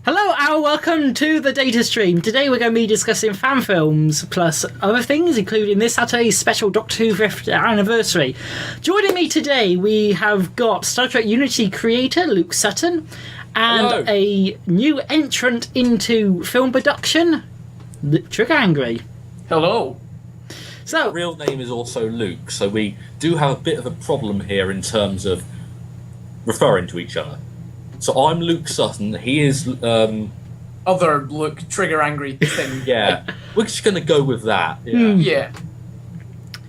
Hello and welcome to the DataStream. Today we're going to be discussing fan films plus other things, including this Saturday's special Doctor Who 5th anniversary. Joining me today we have got Star Trek Unity creator Luke Sutton and Hello. a new entrant into film production, Luke TriggerAngry. Hello. So, Real name is also Luke, so we do have a bit of a problem here in terms of referring to each other. So I'm Luke Sutton. He is Other Luke TriggerAngry thing. yeah. We're just gonna go with that. Yeah. Yeah.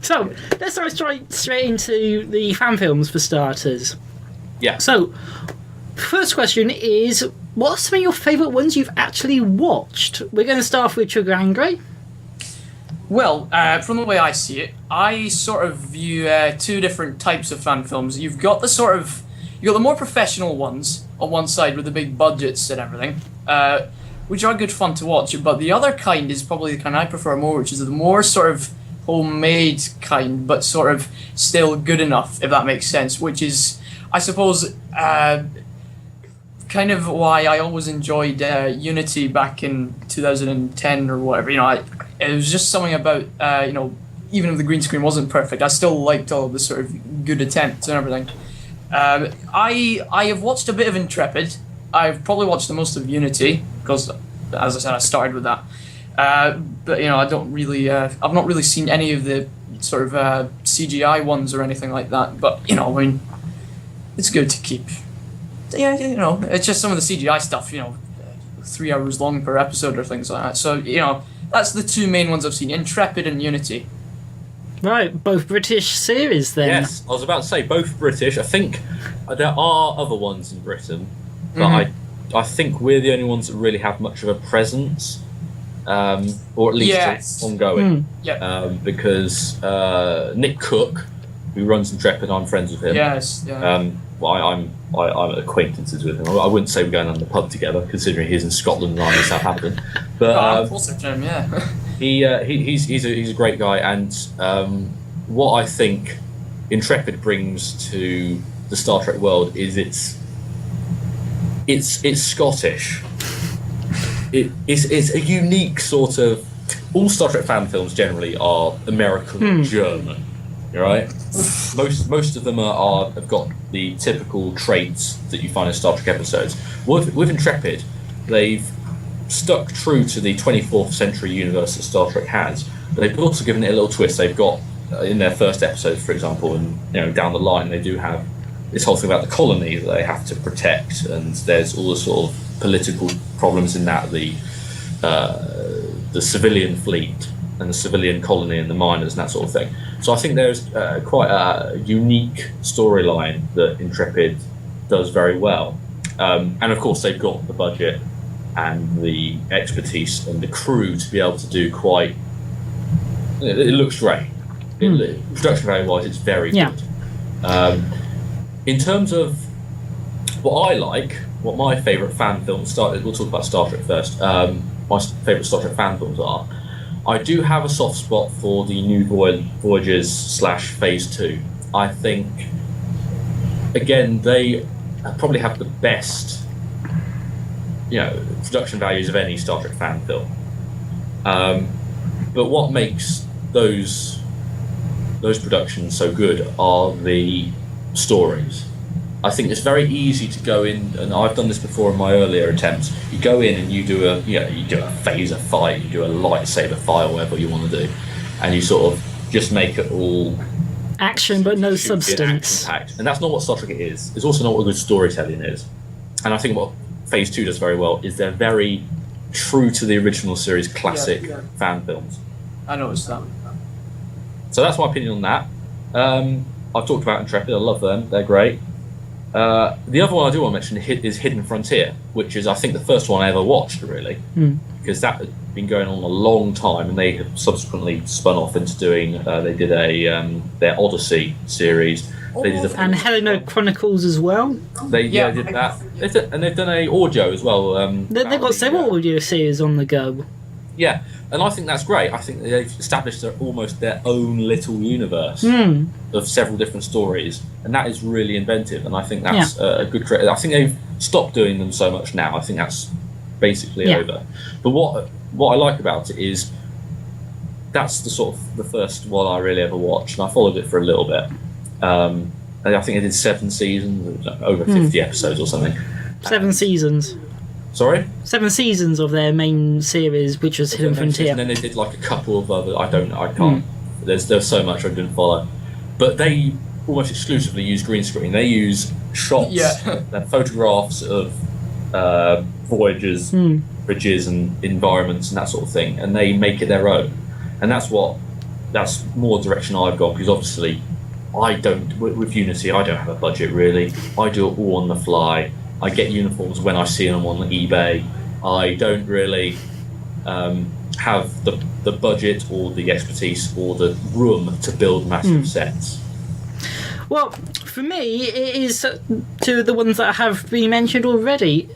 so let's start straight into the fan films for starters. Yeah. So, first question is, what are some of your favourite ones you've actually watched? We're going to start off with TriggerAngry. Well, from the way I see it, I sort of view two different types of fan films. You've got the more professional ones on one side with the big budgets and everything, which are good fun to watch. But the other kind is probably the kind I prefer more, which is the more sort of homemade kind, but sort of still good enough, if that makes sense. Which is, I suppose, kind of why I always enjoyed Unity back in 2010 or whatever. It was just something about even if the green screen wasn't perfect, I still liked all the sort of good attempts and everything. I have watched a bit of Intrepid. I've probably watched the most of Unity because, as I said, I started with that. But I don't really. I've not really seen any of the sort of CGI ones or anything like that. But I mean, it's good to keep. Yeah, it's just some of the CGI stuff. 3 hours long per episode or things like that. So that's the two main ones I've seen: Intrepid and Unity. Right, both British series then. Yes, I was about to say both British. I think there are other ones in Britain, but I think we're the only ones that really have much of a presence, or at least Yes. ongoing. Yeah. Because Nick Cook, who runs Intrepid, I'm friends with him. Yes. Yeah. Well, I'm acquaintances with him. I wouldn't say we're going on the pub together, considering he's in Scotland and I'm in Southampton. But I'm closer to him. Yeah. he's a great guy, and what I think Intrepid brings to the Star Trek world is it's Scottish. It's a unique sort of. All Star Trek fan films generally are American or German, right? Most of them have got the typical traits that you find in Star Trek episodes. With Intrepid, they've stuck true to the 24th century universe that Star Trek has, but they've also given it a little twist. They've got in their first episode, for example, and down the line, they do have this whole thing about the colony that they have to protect, and there's all the sort of political problems in that, the civilian fleet and the civilian colony and the miners and that sort of thing. So I think there's quite a unique storyline that Intrepid does very well, and of course they've got the budget and the expertise and the crew to be able to do quite. It looks great. Production value wise, it's very good. In terms of what I like, what my favourite fan films started. We'll talk about Star Trek first. My favourite Star Trek fan films are. I do have a soft spot for the New Voyages / Phase 2. I think, again, they probably have the best production values of any Star Trek fan film. But what makes those productions so good are the stories. I think it's very easy to go in, and I've done this before in my earlier attempts. You go in and you do a phaser fight, you do a lightsaber fight, or whatever you want to do, and you sort of just make it all action but no substance. And that's not what Star Trek is. It's also not what good storytelling is. And I think what Phase 2 does very well is they're very true to the original series classic fan films. I noticed that. So that's my opinion on that. I've talked about Intrepid. I love them. They're great. The other one I do want to mention is Hidden Frontier, which is, I think, the first one I ever watched, really, because that had been going on a long time, and they have subsequently spun off into doing. They did their Odyssey series. They did and Helena Chronicles as well. They did that, and they've done a audio as well. They've got several audio series on the go. Yeah, and I think that's great. I think they've established almost their own little universe of several different stories, and that is really inventive. And I think that's a good. I think they've stopped doing them so much now. I think that's basically Yeah. over. But what I like about it is that's the sort of the first one I really ever watched, and I followed it for a little bit. And I think it did 7 seasons, over 50 episodes or something. 7 seasons. Sorry? 7 seasons of their main series, which was Hidden Frontier. And then they did like a couple of other. I can't. There's so much I didn't follow, but they almost exclusively use green screen. They use shots, photographs of voyages, bridges, and environments, and that sort of thing, and they make it their own. And that's more direction I've gone, because obviously with Unity I don't have a budget really. I do it all on the fly. I get uniforms when I see them on eBay. I don't really have the budget or the expertise or the room to build massive sets. Well, for me, it is two of the ones that have been mentioned already.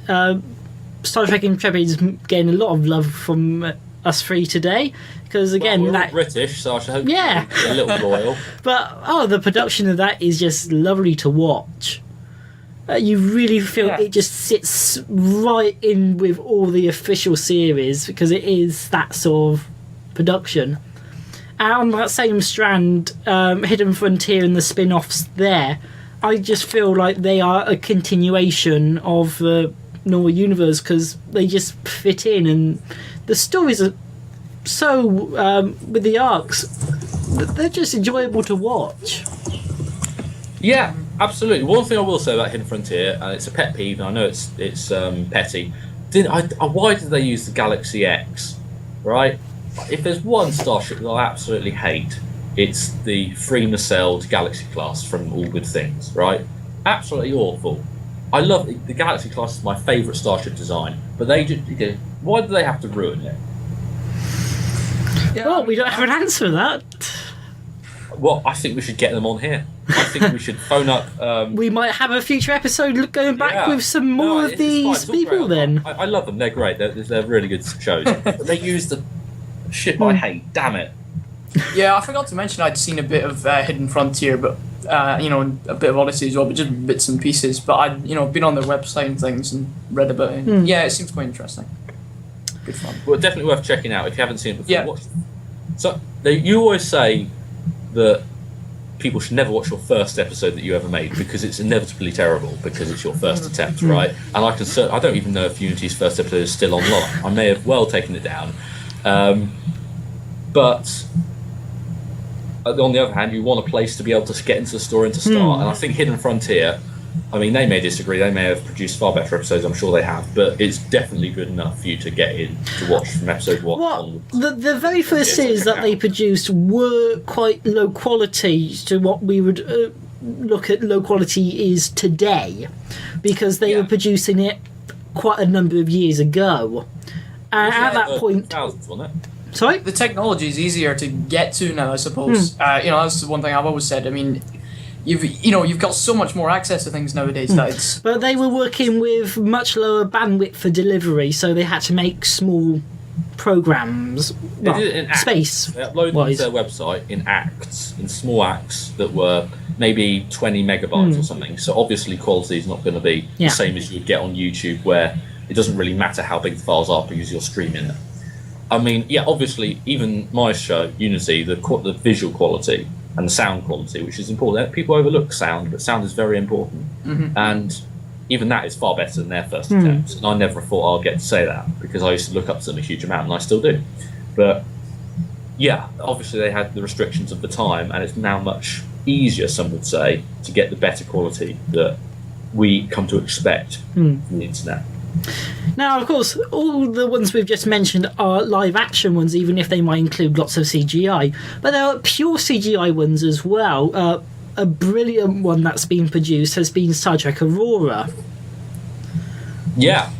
Star Trek Intrepid is getting a lot of love from us three today, because again, we're all British, so I should hope Yeah. a little royal. But the production of that is just lovely to watch. You really feel it just sits right in with all the official series, because it is that sort of production. And on that same strand, Hidden Frontier and the spin-offs there, I just feel like they are a continuation of the normal universe, because they just fit in, and the stories are so, with the arcs, they're just enjoyable to watch. Yeah, absolutely. One thing I will say about Hidden Frontier, and it's a pet peeve, and I know it's petty. Why did they use the Galaxy X? Right? If there's one starship that I absolutely hate, it's the free nacelled Galaxy class from All Good Things. Right? Absolutely awful. I love the Galaxy class is my favourite starship design, but why do they have to ruin it? Yeah, Well, we don't have an answer for that. Well, I think we should get them on here. I think we should phone up. We might have a future episode going back Yeah. with some more of It's fine. these It's all people great. then. I love them. They're great. They're really good shows. But they use the shit I hate. Damn it. Yeah, I forgot to mention I'd seen a bit of Hidden Frontier, but and a bit of Odyssey as well, but just bits and pieces. But I'd been on their website and things and read about it. Yeah, it seems quite interesting. Good fun. Well, definitely worth checking out if you haven't seen it before. Yeah. Watch. So you always say that people should never watch your first episode that you ever made, because it's inevitably terrible because it's your first attempt, right? And I don't even know if Unity's first episode is still online. I may have well taken it down, but on the other hand, you want a place to be able to get into the story and to start. And I think Hidden Frontier, I mean, they may disagree. They may have produced far better episodes. I'm sure they have, but it's definitely good enough for you to get in to watch from episode 1 onwards. The very first series that they produced were quite low quality to what we would look at low quality is today, because they were producing it quite a number of years ago. And at that point, thousands, wasn't it? sorry. The technology is easier to get to now, I suppose. That's the one thing I've always said. I mean, you've got so much more access to things nowadays that it's. But they were working with much lower bandwidth for delivery, so they had to make small programs. They did it in acts. Space. They uploaded them to their website in acts, in small acts that were maybe 20 megabytes or something. So obviously quality is not going to be the same as you would get on YouTube, where it doesn't really matter how big the files are because you're streaming them. I mean, obviously, even my show, Unity, the visual quality and the sound quality, which is important. People overlook sound, but sound is very important. And even that is far better than their first attempts. And I never thought I'd get to say that, because I used to look up to them a huge amount, and I still do. But yeah, obviously they had the restrictions of the time, and it's now much easier, some would say, to get the better quality that we come to expect from the internet. Now, of course, all the ones we've just mentioned are live action ones, even if they might include lots of CGI. But there are pure CGI ones as well. A brilliant one that's been produced has been Star Trek Aurora. Yeah.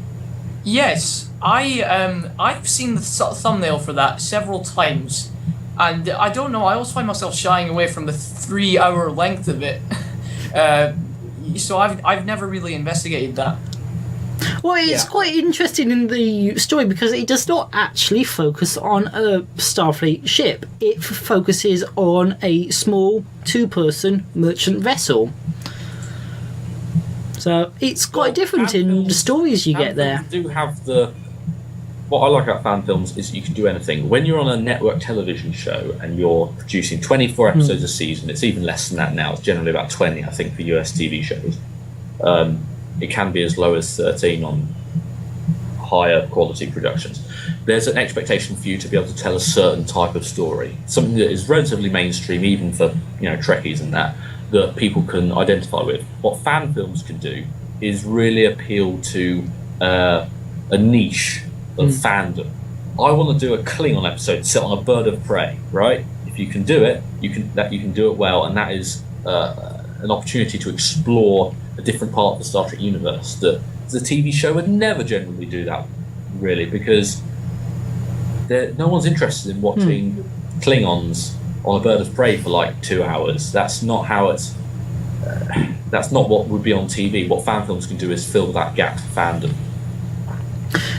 Yes, I've seen the thumbnail for that several times, and I don't know. I always find myself shying away from the 3-hour length of it. So I've never really investigated that. Well, it's quite interesting in the story, because it does not actually focus on a Starfleet ship. It focuses on a small 2-person merchant vessel. So it's quite different in the stories you get there. Do have the what I like about fan films is you can do anything. When you're on a network television show and you're producing 24 episodes a season, it's even less than that now. It's generally about 20, I think, for US TV shows. It can be as low as 13 on higher quality productions. There's an expectation for you to be able to tell a certain type of story, something that is relatively mainstream, even for Trekkies and that people can identify with. What fan films can do is really appeal to a niche of fandom. I want to do a Klingon episode set on a bird of prey, right? If you can do it, you can do it well, and that is an opportunity to explore a different part of the Star Trek universe that the TV show would never generally do that, really, because no one's interested in watching Klingons on a bird of prey for like 2 hours. That's not how it's. That's not what would be on TV. What fan films can do is fill that gap for fandom.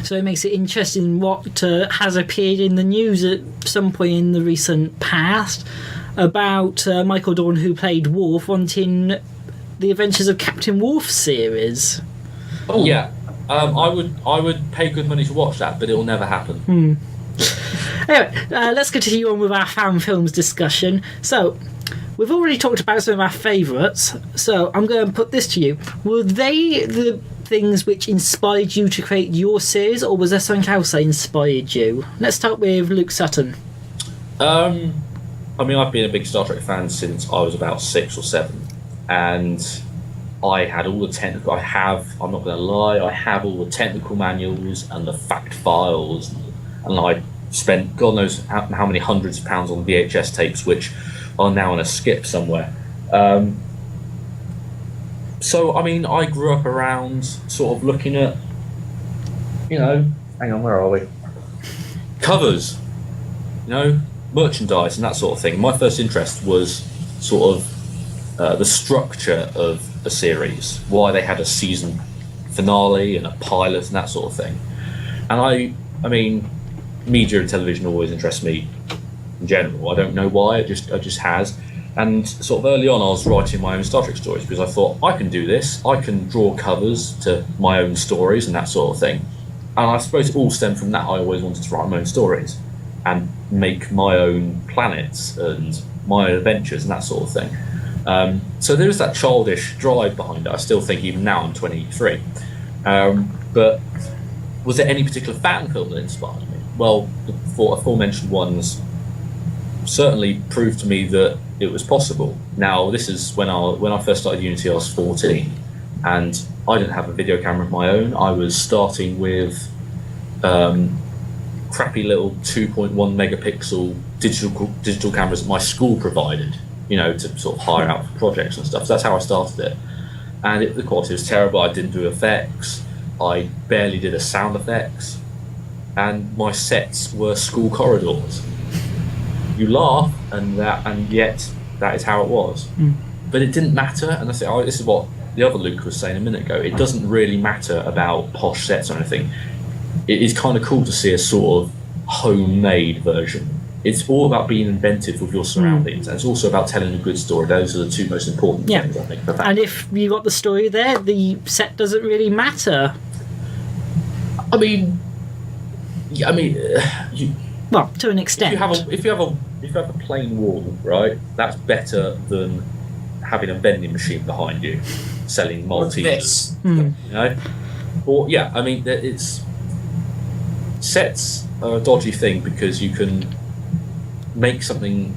So it makes it interesting what has appeared in the news at some point in the recent past about Michael Dorn, who played Worf, wanting the Adventures of Captain Worf series. Oh yeah, I would pay good money to watch that, but it will never happen. Anyway, let's continue on with our fan films discussion. So, we've already talked about some of our favourites, so I'm going to put this to you. Were they the things which inspired you to create your series, or was there something else that inspired you? Let's start with Luke Sutton. I mean, I've been a big Star Trek fan since I was about 6 or 7, and I had all the technical. I'm not going to lie, I have all the technical manuals and the fact files, and I spent God knows how many hundreds of pounds on VHS tapes, which are now on a skip somewhere. So, I mean, I grew up around sort of looking at, hang on, where are we? Covers, merchandise and that sort of thing. My first interest was sort of the structure of a series, why they had a season finale and a pilot and that sort of thing. And I mean, media and television always interests me in general. I don't know why, it just has. And sort of early on I was writing my own Star Trek stories because I thought, I can do this, I can draw covers to my own stories and that sort of thing. And I suppose it all stemmed from that. I always wanted to write my own stories and make my own planets and my own adventures and that sort of thing. So there is that childish drive behind it. I still think even now I'm 23. But was there any particular fan film that inspired me? Well, the aforementioned ones certainly proved to me that it was possible. Now, this is when I first started Unity, I was 14, and I didn't have a video camera of my own. I was starting with crappy little 2.1 megapixel digital cameras that my school provided, to sort of hire out for projects and stuff. So that's how I started it. And the quality was terrible. I didn't do effects. I barely did a sound effects. And my sets were school corridors. You laugh, and yet that is how it was. But it didn't matter, and I say, this is what the other Luke was saying a minute ago. It doesn't really matter about posh sets or anything. It is kind of cool to see a sort of homemade version. It's all about being inventive with your surroundings, and it's also about telling a good story. Those are the two most important things, I think. For and if you got the story there, the set doesn't really matter. Well, to an extent. If you have a plain wall, right, that's better than having a vending machine behind you selling Maltesers. Or it's sets are a dodgy thing because you can make something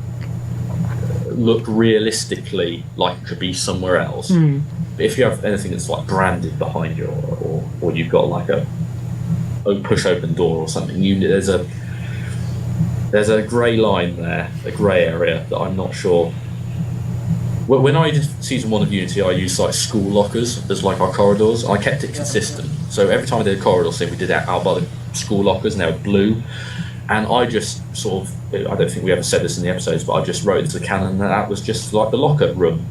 look realistically like it could be somewhere else. But if you have anything that's like branded behind you, or you've got like a push open door or something, there's a grey line there, a grey area that I'm not sure. When I did season 1 of Unity, I used like school lockers as like our corridors. I kept it consistent. So every time I did a corridor scene, we did it out by the school lockers, and they were blue. And I just sort of, I don't think we ever said this in the episodes, but I just wrote into the canon that was just like the locker room.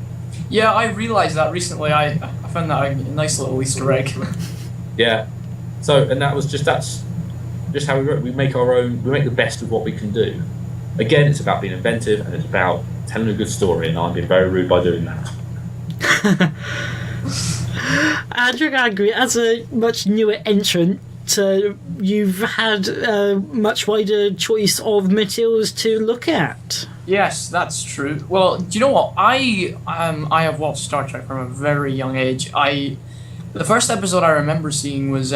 Yeah, I realised that recently. I found that a nice little Easter egg. Yeah. So, and that's just how we wrote. We make the best of what we can do. Again, it's about being inventive, and it's about telling a good story, and I'm being very rude by doing that. TriggerAngry, as a much newer entrant you've had a much wider choice of materials to look at. Yes, that's true. Well, do you know what? I have watched Star Trek from a very young age. The first episode I remember seeing was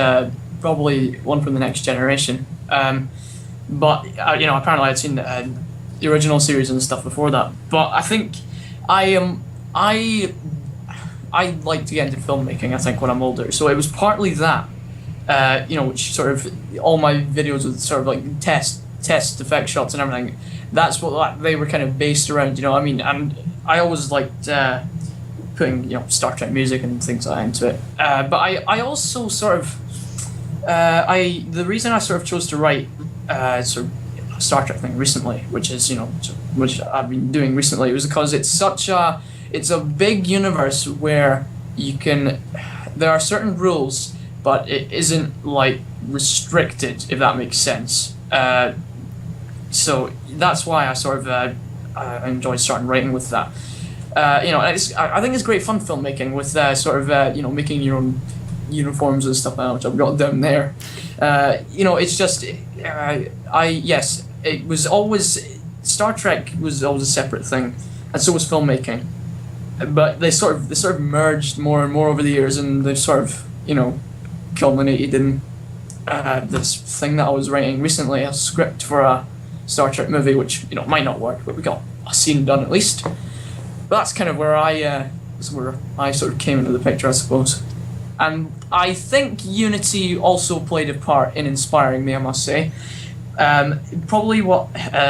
probably one from the Next Generation. But apparently I'd seen the original series and stuff before that. But I think I like to get into filmmaking, I think, when I'm older. So it was partly that, which sort of, all my videos with sort of like test effect shots and everything, that's what they were kind of based around, you know what I mean? And I always liked putting, Star Trek music and things like that into it. But I also sort of, the reason I sort of chose to write sort of a Star Trek thing recently, which is, which I've been doing recently, was because it's a big universe where there are certain rules, but it isn't like restricted, if that makes sense. So that's why I sort of enjoyed starting writing with that. I think it's great fun filmmaking with sort of making your own uniforms and stuff like that, which I've got down there. It's just it was always, Star Trek was always a separate thing, and so was filmmaking. But they sort of merged more and more over the years, and they've sort of culminated in this thing that I was writing recently, a script for a Star Trek movie, which might not work, but we got a scene done at least. But that's kind of where I sort of came into the picture, I suppose. And I think Unity also played a part in inspiring me, I must say. Probably what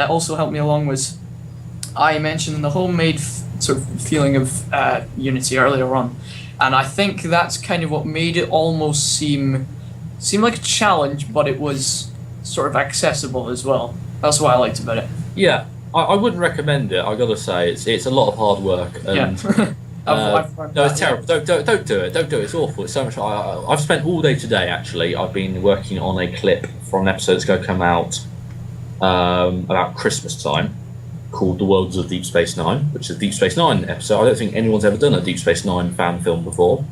also helped me along was, I mentioned the homemade sort of feeling of Unity earlier on, and I think that's kind of what made it almost seem like a challenge, but it was sort of accessible as well. That's what I liked about it. Yeah, I wouldn't recommend it. I gotta say, it's a lot of hard work. And, yeah. No, it's terrible. Yeah. Don't do it. Don't do it. It's awful. It's so much. I've spent all day today. Actually, I've been working on a clip from an episode that's going to come out about Christmas time, called "The Worlds of Deep Space Nine," which is a Deep Space Nine episode. I don't think anyone's ever done a Deep Space Nine fan film before,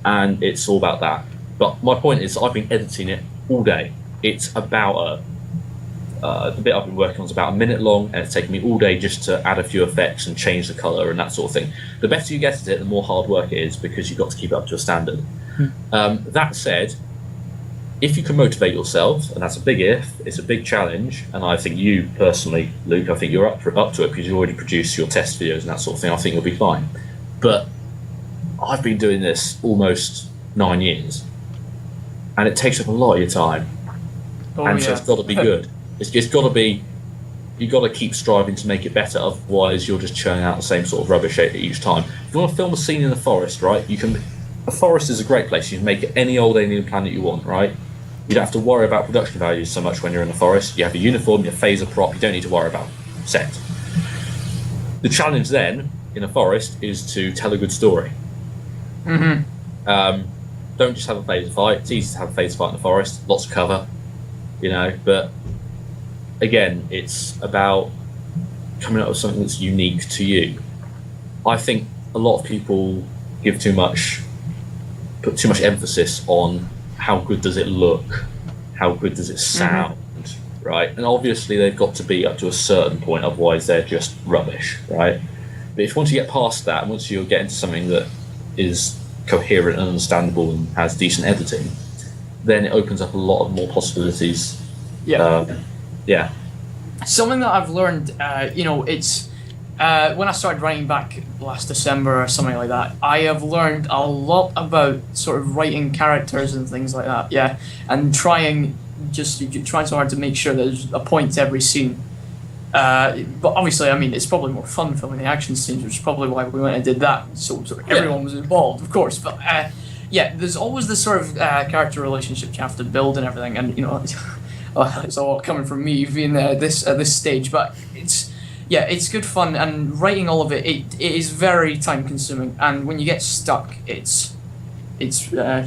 and it's all about that. But my point is, I've been editing it all day. It's about the bit I've been working on is about a minute long, and it's taken me all day just to add a few effects and change the colour and that sort of thing. The better you get at it, the more hard work it is, because you've got to keep it up to a standard. That said, if you can motivate yourself, and that's a big if, it's a big challenge, and I think you personally, Luke, I think you're up to it because you already produced your test videos and that sort of thing. I think you'll be fine. But I've been doing this almost 9 years, and it takes up a lot of your time. So it's got to be good. It's got to be, you've got to keep striving to make it better, otherwise you're just churning out the same sort of rubbish each time. If you want to film a scene in the forest, right, a forest is a great place. You can make it any old alien planet you want, right? You don't have to worry about production values so much when you're in the forest. You have a uniform, your phaser prop, you don't need to worry about set. The challenge then, in a forest, is to tell a good story. Mm-hmm. Don't just have a phaser fight. It's easy to have a phaser fight in the forest, lots of cover, but again, it's about coming up with something that's unique to you. I think a lot of people put too much emphasis on how good does it look, how good does it sound, right? And obviously they've got to be up to a certain point, otherwise they're just rubbish, right? But if once you get past that, and once you get into something that is coherent and understandable and has decent editing, then it opens up a lot of more possibilities. Yeah. Something that I've learned, it's when I started writing back last December or something like that, I have learned a lot about sort of writing characters and things like that. Yeah, and trying so hard to make sure there's a point to every scene. But obviously, I mean, it's probably more fun filming the action scenes, which is probably why we went and did that. So everyone was involved, of course. But there's always this sort of character relationship you have to build and everything, and it's all coming from me being at this stage, but it's good fun, and writing all of it is very time consuming, and when you get stuck, it's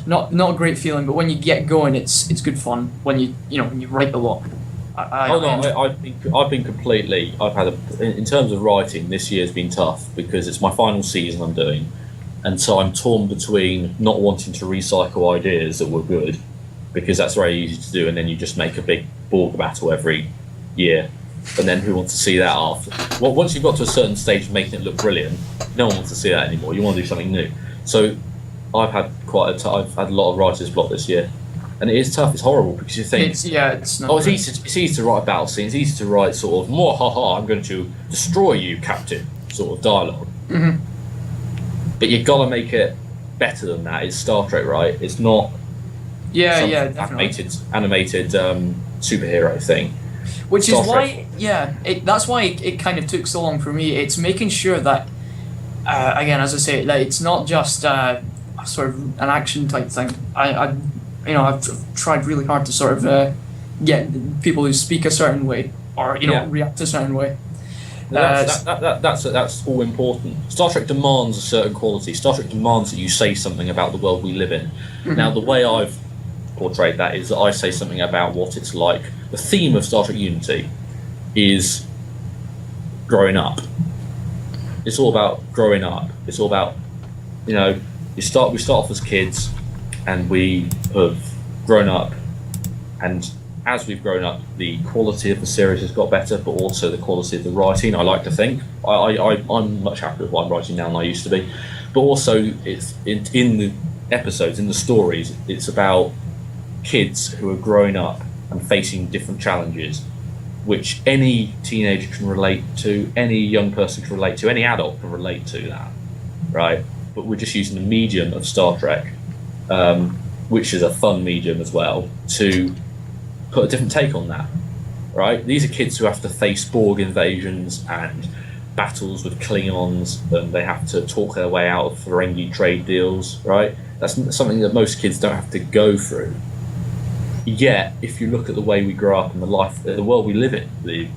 not a great feeling, but when you get going, it's good fun when you write a lot. In terms of writing, this year's been tough because it's my final season I'm doing, and so I'm torn between not wanting to recycle ideas that were good because that's very easy to do, and then you just make a big Borg battle every year, and then who wants to see that after? Well, once you've got to a certain stage of making it look brilliant, no one wants to see that anymore. You want to do something new. So I've had I've had a lot of writer's block this year, and it is tough. It's horrible because you think, It's not. oh, it's easy to write battle scenes. It's easy to write sort of more I'm going to destroy you, Captain, sort of dialogue. Mhm. But you've got to make it better than that. It's Star Trek, right? It's not some Definitely. animated superhero thing. Which Star is Trek. why, that's why it kind of took so long for me. It's making sure that, again, as I say, that it's not just sort of an action type thing. I've tried really hard to sort of get people who speak a certain way or react a certain way. That's all important. Star Trek demands a certain quality. Star Trek demands that you say something about the world we live in. Mm-hmm. Now, the way I've portrayed that is that I say something about what it's like. The theme of Star Trek Unity is growing up. It's all about growing up. It's all about, we start off as kids, and we have grown up, and as we've grown up, the quality of the series has got better, but also the quality of the writing, I like to think. I'm much happier with what I'm writing now than I used to be. But also, it's in the episodes, in the stories, it's about kids who are growing up and facing different challenges, which any teenager can relate to, any young person can relate to, any adult can relate to that, right? But we're just using the medium of Star Trek, which is a fun medium as well, to put a different take on that, right? These are kids who have to face Borg invasions and battles with Klingons, and they have to talk their way out of Ferengi trade deals, right? That's something that most kids don't have to go through. Yet, if you look at the way we grow up and the world we live in, the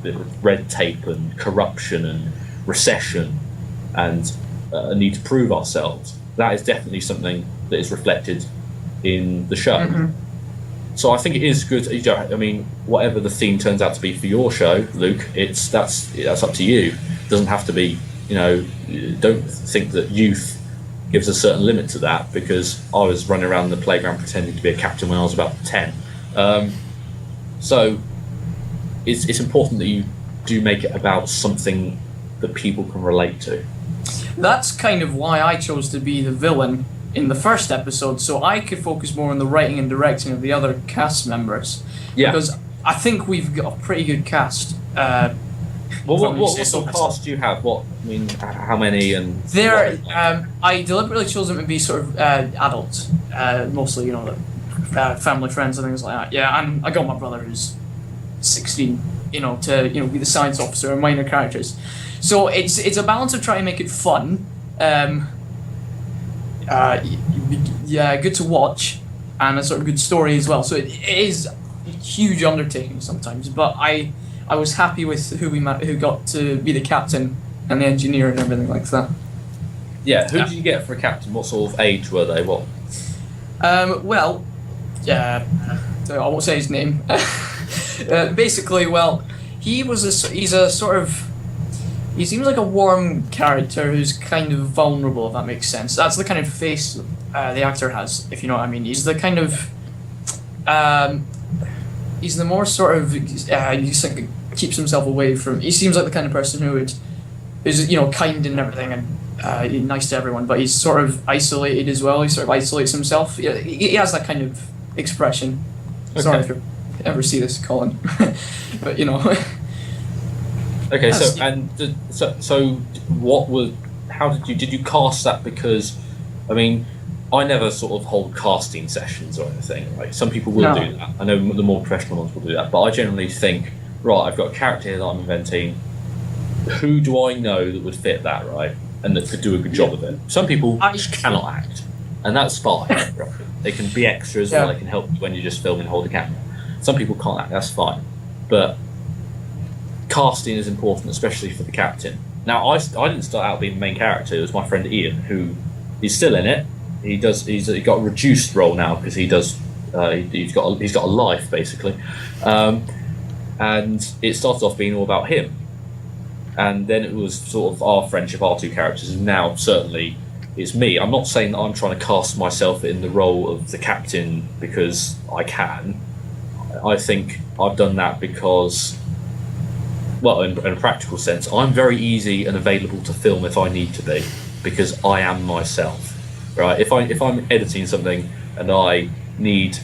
red tape and corruption and recession and a need to prove ourselves, that is definitely something that is reflected in the show. Mm-hmm. So I think it is good. I mean, whatever the theme turns out to be for your show, Luke, that's up to you. It doesn't have to be. Don't think that youth gives a certain limit to that, because I was running around the playground pretending to be a captain when I was about 10. So it's important that you do make it about something that people can relate to. That's kind of why I chose to be the villain in the first episode, so I could focus more on the writing and directing of the other cast members. Yeah. Because I think we've got a pretty good cast. What sort of cast do you have? How many? And I deliberately chose them to be sort of adults, mostly, family, friends, and things like that. Yeah, and I got my brother who's 16, to be the science officer and minor characters. So it's a balance of trying to make it fun. Good to watch, and a sort of good story as well. So it is a huge undertaking sometimes, but I was happy with who got to be the captain and the engineer and everything like that. Yeah, who did you get for a captain? What sort of age were they? What? I won't say his name. Basically, he seems like a warm character who's kind of vulnerable, if that makes sense. That's the kind of face the actor has, if you know what I mean. He's the kind of... he's the more sort of... keeps himself away from... He seems like the kind of person who is kind and everything and nice to everyone, but he's sort of isolated as well. He sort of isolates himself. He has that kind of expression. Okay. Sorry if you ever see this, Colin. But, Okay, so what was? How did you cast that? Because, I mean, I never sort of hold casting sessions or anything. Right? Some people will do that. I know the more professional ones will do that, but I generally think, right, I've got a character here that I'm inventing. Who do I know that would fit that, right, and that could do a good job of it? Some people just cannot act, and that's fine. Right? They can be extras, or they can help you when you just film and hold the camera. Some people can't act. That's fine, but casting is important, especially for the captain. Now, I didn't start out being the main character. It was my friend Ian, who is still in it. He's got a reduced role now because he does. He's got a life basically, and it started off being all about him, and then it was sort of our friendship, our two characters, and now certainly it's me. I'm not saying that I'm trying to cast myself in the role of the captain because I can. I think I've done that because, well, in a practical sense, I'm very easy and available to film if I need to be, because I am myself, right? If I'm editing something and I need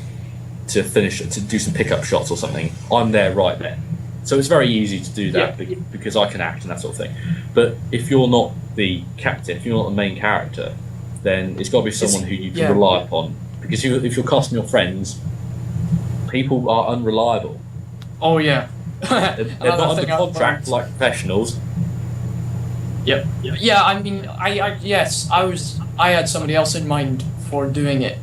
to do some pickup shots or something, I'm there right then. So it's very easy to do that because I can act and that sort of thing. But if you're not the captain, if you're not the main character, then it's got to be someone who you can rely upon. Because if you're casting your friends, people are unreliable. Oh yeah. They're not under contract like professionals. Yep. Yeah, I mean, I had somebody else in mind for doing it,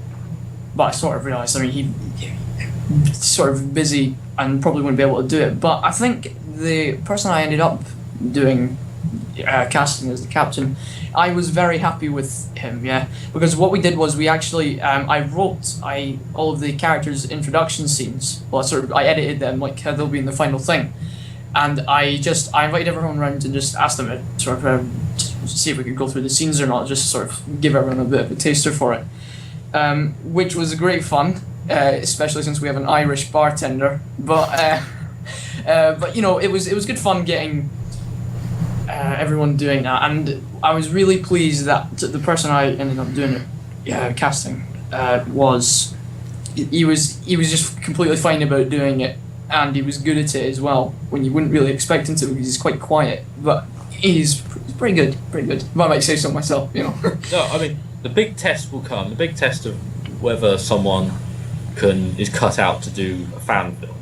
but I sort of realised, I mean, he's sort of busy and probably wouldn't be able to do it. But I think the person I ended up doing casting as the captain, I was very happy with him, because what we did was we actually, I wrote all of the characters' introduction scenes. Well, I edited them like how they'll be in the final thing, and I invited everyone around and just asked them to sort of see if we could go through the scenes or not, just sort of give everyone a bit of a taster for it, which was great fun, especially since we have an Irish bartender. But you know, it was good fun getting everyone doing that, and I was really pleased that the person I ended up doing it casting was he was just completely fine about doing it, and he was good at it as well when you wouldn't really expect him to, because he's quite quiet, but he's pretty good. If I might say so myself, you know. No, I mean, the big test will come. The big test of whether someone is cut out to do a fan film,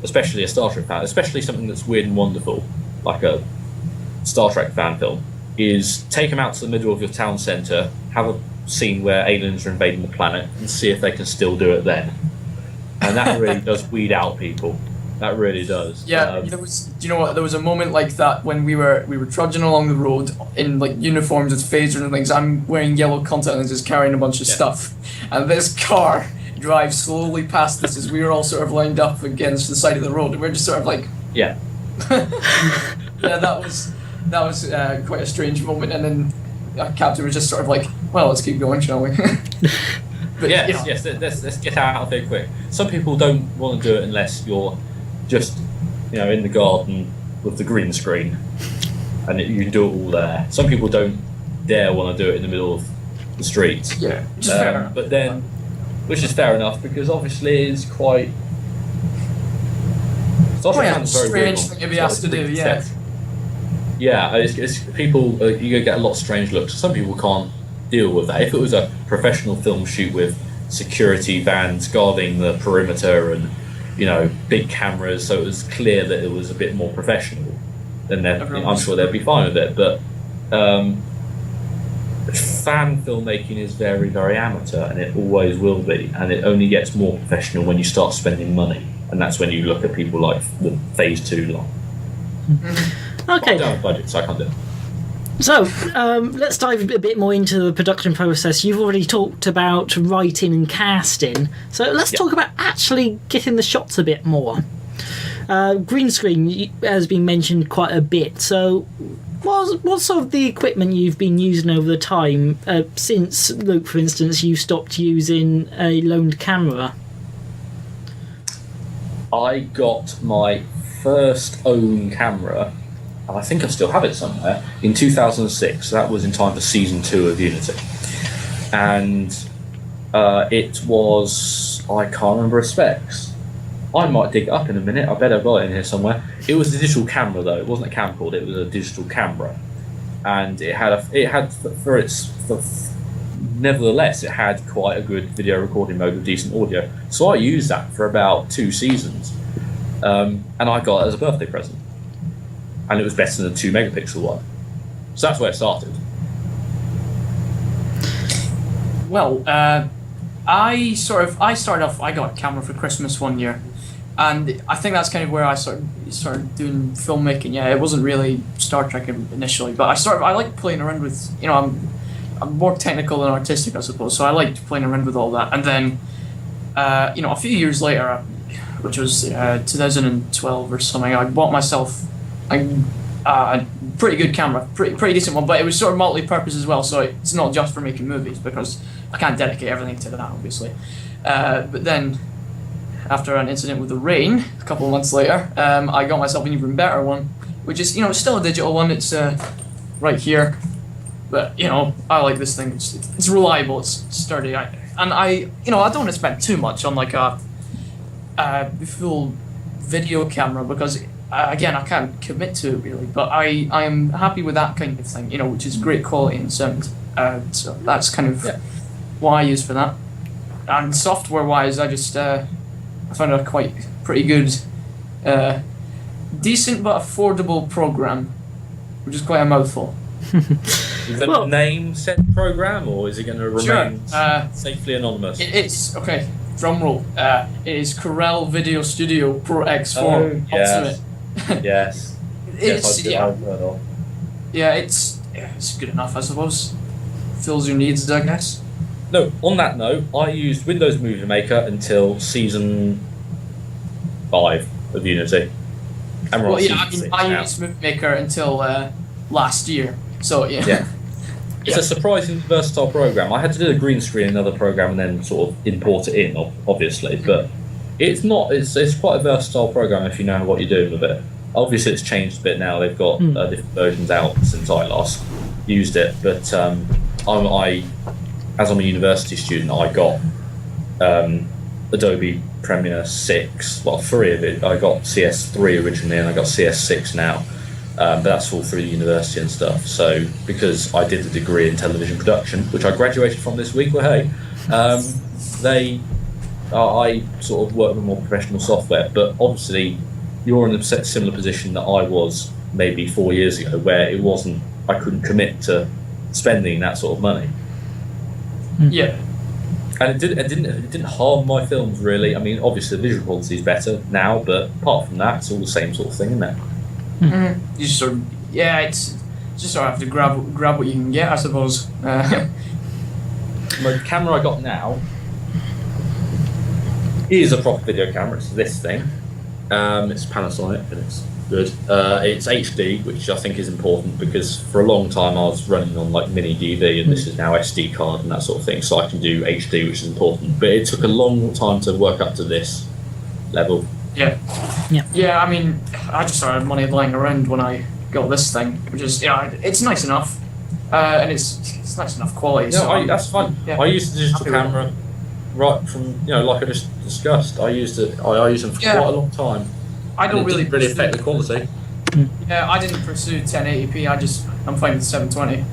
especially a Star Trek fan, especially something that's weird and wonderful, like a Star Trek fan film, is take them out to the middle of your town centre, have a scene where aliens are invading the planet, and see if they can still do it then. And that really does weed out people. That really does. Yeah, do you know what? There was a moment like that when we were trudging along the road in like uniforms with phasers and things. I'm wearing yellow contact lenses, just carrying a bunch of stuff, and this car drives slowly past us as we were all sort of lined up against the side of the road, and we're just sort of like, yeah, that was quite a strange moment. And then our captain was just sort of like, well, let's keep going, shall we? But, yes, you know. yes, let's get out of here quick. Some people don't want to do it unless you're just, you know, in the garden with the green screen, and you can do it all there. Some people don't dare want to do it in the middle of the street. Yeah, just fair enough. But then, which is fair enough, because obviously it's quite. Star Trek fans are very strange thing to be asked to do. Yeah. Yeah, it's people. You get a lot of strange looks. Some people can't deal with that. If it was a professional film shoot with security vans guarding the perimeter and, you know, big cameras, so it was clear that it was a bit more professional, then I'm sure they'd be fine with it. But fan filmmaking is very, very amateur, and it always will be, and it only gets more professional when you start spending money, and that's when you look at people like the Phase 2 lot. Okay. I don't have a budget, so I can't do it. So, let's dive a bit more into the production process. You've already talked about writing and casting, so let's talk about actually getting the shots a bit more. Green screen has been mentioned quite a bit, so what's sort of the equipment you've been using over the time, since, Luke, for instance, you stopped using a loaned camera? I got my first own camera, and I think I still have it somewhere, in 2006. That was in time for season 2 of Unity. And it was, I can't remember its specs. I might dig it up in a minute. I bet I've got it in here somewhere. It was a digital camera, though. It wasn't a camcorder. It was a digital camera, and nevertheless, it had quite a good video recording mode with decent audio. So I used that for about 2 seasons, and I got it as a birthday present. And it was better than the 2 megapixel one. So that's where it started. Well, I started off. I got a camera for Christmas one year, and I think that's kind of where I started doing filmmaking. Yeah, it wasn't really Star Trek initially, but I like playing around with. You know, I'm more technical than artistic, I suppose. So I liked playing around with all that, and then, you know, a few years later, which was 2012 or something, I bought myself a pretty good camera, pretty decent one, but it was sort of multi-purpose as well, so it's not just for making movies, because I can't dedicate everything to that, obviously. But then, after an incident with the rain, a couple of months later, I got myself an even better one, which is, it's still a digital one, it's right here, but, I like this thing, it's reliable, it's sturdy, I don't want to spend too much on like a full video camera, because again, I can't commit to it really, but I am happy with that kind of thing, which is great quality and sound. So that's kind of what I use for that. And software wise, I found a pretty good, decent but affordable program, which is quite a mouthful. Is that a name set program, or is it going to remain safely anonymous? It's okay. Drum roll. It is Corel Video Studio Pro X4 Ultimate. Yes. It's good enough, I suppose. Fills your needs, I guess. No, on that note, I used Windows Movie Maker until season 5 of Unity. And we're on season 6 I now. used Movie Maker until last year. So yeah. It's a surprisingly versatile program. I had to do a green screen in another program and then sort of import it in, obviously, but it's quite a versatile program if you know what you're doing with it. Obviously, it's changed a bit now. They've got different versions out since I last used it. But as I'm a university student, I got Adobe Premiere 6. Well, 3 of it. I got CS3 originally, and I got CS6 now. But that's all through the university and stuff. So because I did a degree in television production, which I graduated from this week, I sort of work with more professional software. But obviously, you're in a similar position that I was maybe 4 years ago, where I couldn't commit to spending that sort of money. Yeah. And it didn't harm my films really. I mean, obviously the visual quality is better now, but apart from that, it's all the same sort of thing, isn't it? You just sort of it's just sort of have to grab what you can get, I suppose. My camera I got now is a proper video camera. It's this thing. It's Panasonic, and it's good. It's HD, which I think is important because for a long time I was running on like mini DV, and this is now SD card and that sort of thing, so I can do HD, which is important. But it took a long time to work up to this level. Yeah. I mean, I just started money lying around when I got this thing, which is it's nice enough, and it's nice enough quality. No, that's fine. Yeah. I used the digital camera right from like I just discussed. I used them for quite a long time. I don't really affect the quality. Yeah, I didn't pursue 1080p. I'm fine with 720.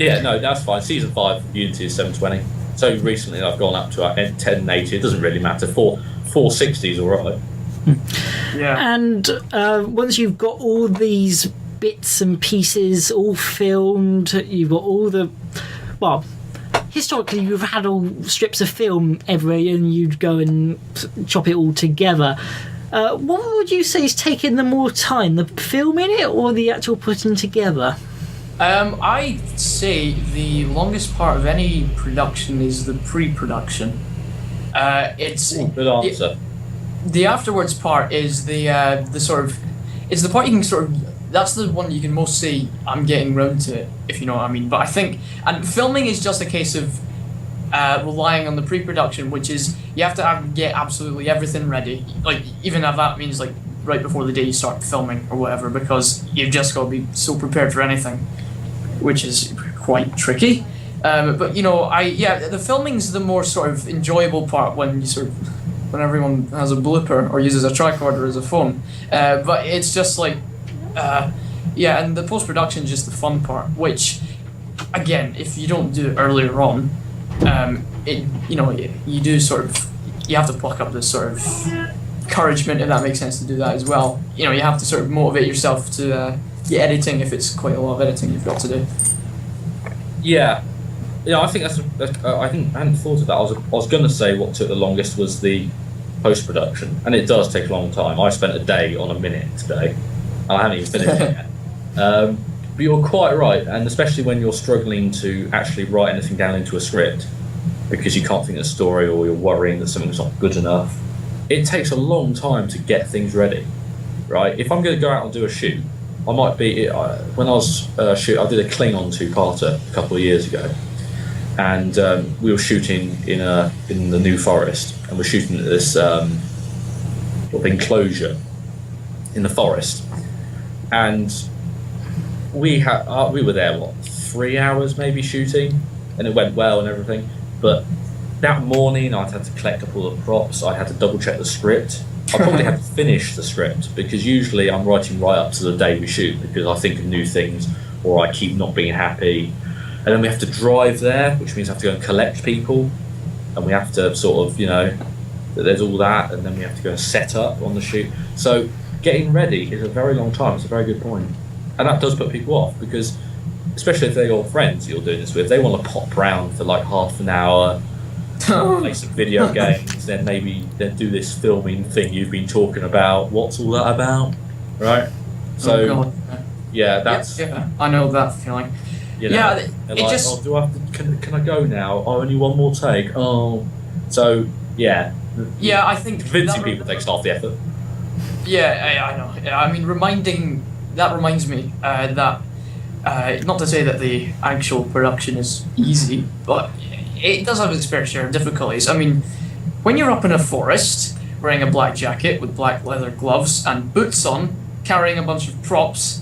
Yeah, no, that's fine. Season 5 of Unity is 720. So recently I've gone up to 1080. It doesn't really matter. 460 is all right. Yeah. And once you've got all these bits and pieces all filmed, you've got all the... Well, historically you've had all strips of film everywhere and you'd go and chop it all together. What would you say is taking the more time, the filming it or the actual putting together? I'd say the longest part of any production is the pre-production. Good answer. The afterwards part is the sort of, it's the part you can sort of, that's the one you can most say I'm getting round to it, if you know what I mean. But I think, and filming is just a case of relying on the pre-production, which is you have to get absolutely everything ready. Like even if that means like right before the day you start filming or whatever, because you've just got to be so prepared for anything, which is quite tricky. But the filming's the more sort of enjoyable part when everyone has a blooper or uses a tricorder as a phone. But it's just like, and the post-production is just the fun part, which, again, if you don't do it earlier on, you do sort of, you have to pluck up this sort of encouragement, if that makes sense, to do that as well. You have to sort of motivate yourself to get editing if it's quite a lot of editing you've got to do. Yeah. I think I hadn't thought of that. I was going to say what took the longest was the post-production, and it does take a long time. I spent a day on a minute today, and I haven't even finished it yet. But you're quite right, and especially when you're struggling to actually write anything down into a script because you can't think of a story or you're worrying that something's not good enough. It takes a long time to get things ready, right? If I'm going to go out and do a shoot, I might be. When I was I did a Klingon two-parter a couple of years ago, and we were shooting in the New Forest, and we're shooting at this sort of enclosure in the forest, and we were there 3 hours maybe shooting, and it went well and everything, but that morning I'd had to collect up all the props. I had to double check the script. I probably had to finish the script, because usually I'm writing right up to the day we shoot, because I think of new things or I keep not being happy. And then we have to drive there, which means I have to go and collect people, and we have to sort of, there's all that, and then we have to go and set up on the shoot. So getting ready is a very long time. It's a very good point. And that does put people off, because especially if they're your friends you're doing this with, they want to pop round for like half an hour, play some video games, then do this filming thing you've been talking about. What's all that about, right? So, God. that's yeah, I know that feeling. Yeah, it like, just. Do I have to, can I go now? Oh, only one more take. Oh, so yeah. Yeah, I think convincing people takes half the effort. Yeah, I know. Yeah, I mean, that reminds me that not to say that the actual production is easy, but it does have its fair share of difficulties. I mean, when you're up in a forest, wearing a black jacket with black leather gloves and boots on, carrying a bunch of props,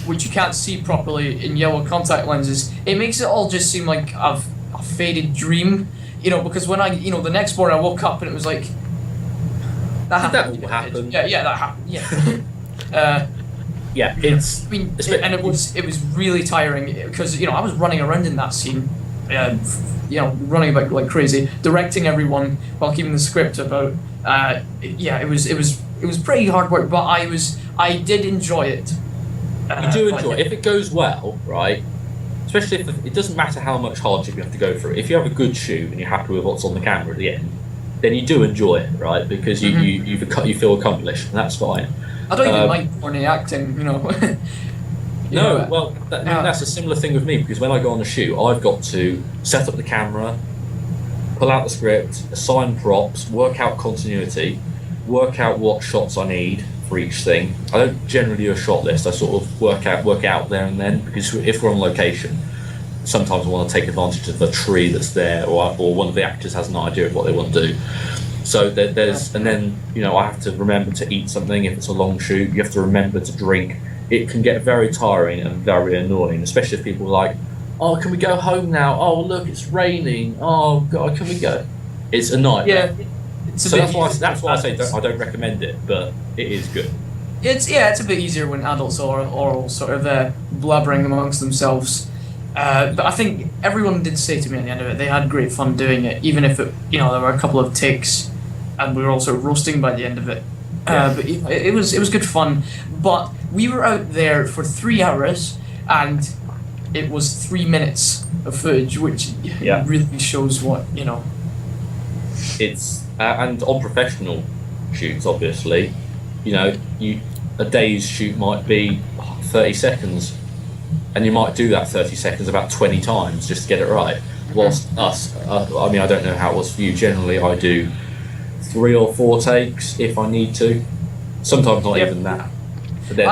which you can't see properly in yellow contact lenses, it makes it all just seem like a faded dream. Because when the next morning I woke up and it was like, that happened. That happened. Yeah, that happened. Yeah. Yeah, it's. I mean, and it was really tiring, because I was running around in that scene, running about like crazy, directing everyone while keeping the script about. It was pretty hard work, but I did enjoy it. You do enjoy it if it goes well, right? Especially if it doesn't matter how much hardship you have to go through. If you have a good shoot and you're happy with what's on the camera at the end, then you do enjoy it, right? Because you feel accomplished, and that's fine. I don't even like corny acting, No, that's a similar thing with me, because when I go on a shoot, I've got to set up the camera, pull out the script, assign props, work out continuity, work out what shots I need for each thing. I don't generally do a shot list. I sort of work out there and then, because if we're on location, sometimes I want to take advantage of the tree that's there, or one of the actors has an idea of what they want to do. So there's, and then I have to remember to eat something if it's a long shoot. You have to remember to drink. It can get very tiring and very annoying, especially if people are like, "Oh, can we go home now? Oh, look, it's raining. Oh God, can we go?" It's a nightmare. Yeah. So that's why I say I don't recommend it, but it is good. It's a bit easier when adults are all sort of blubbering amongst themselves. But I think everyone did say to me at the end of it they had great fun doing it, even if there were a couple of takes and we were all sort of roasting by the end of it. But it was good fun. But we were out there for 3 hours, and it was 3 minutes of footage, which really shows what It's and on professional shoots, obviously, a day's shoot might be 30 seconds, and you might do that 30 seconds about 20 times just to get it right. Whilst us, I mean, I don't know how it was for you. Generally, I do 3 or 4 takes if I need to. Sometimes not even that. But then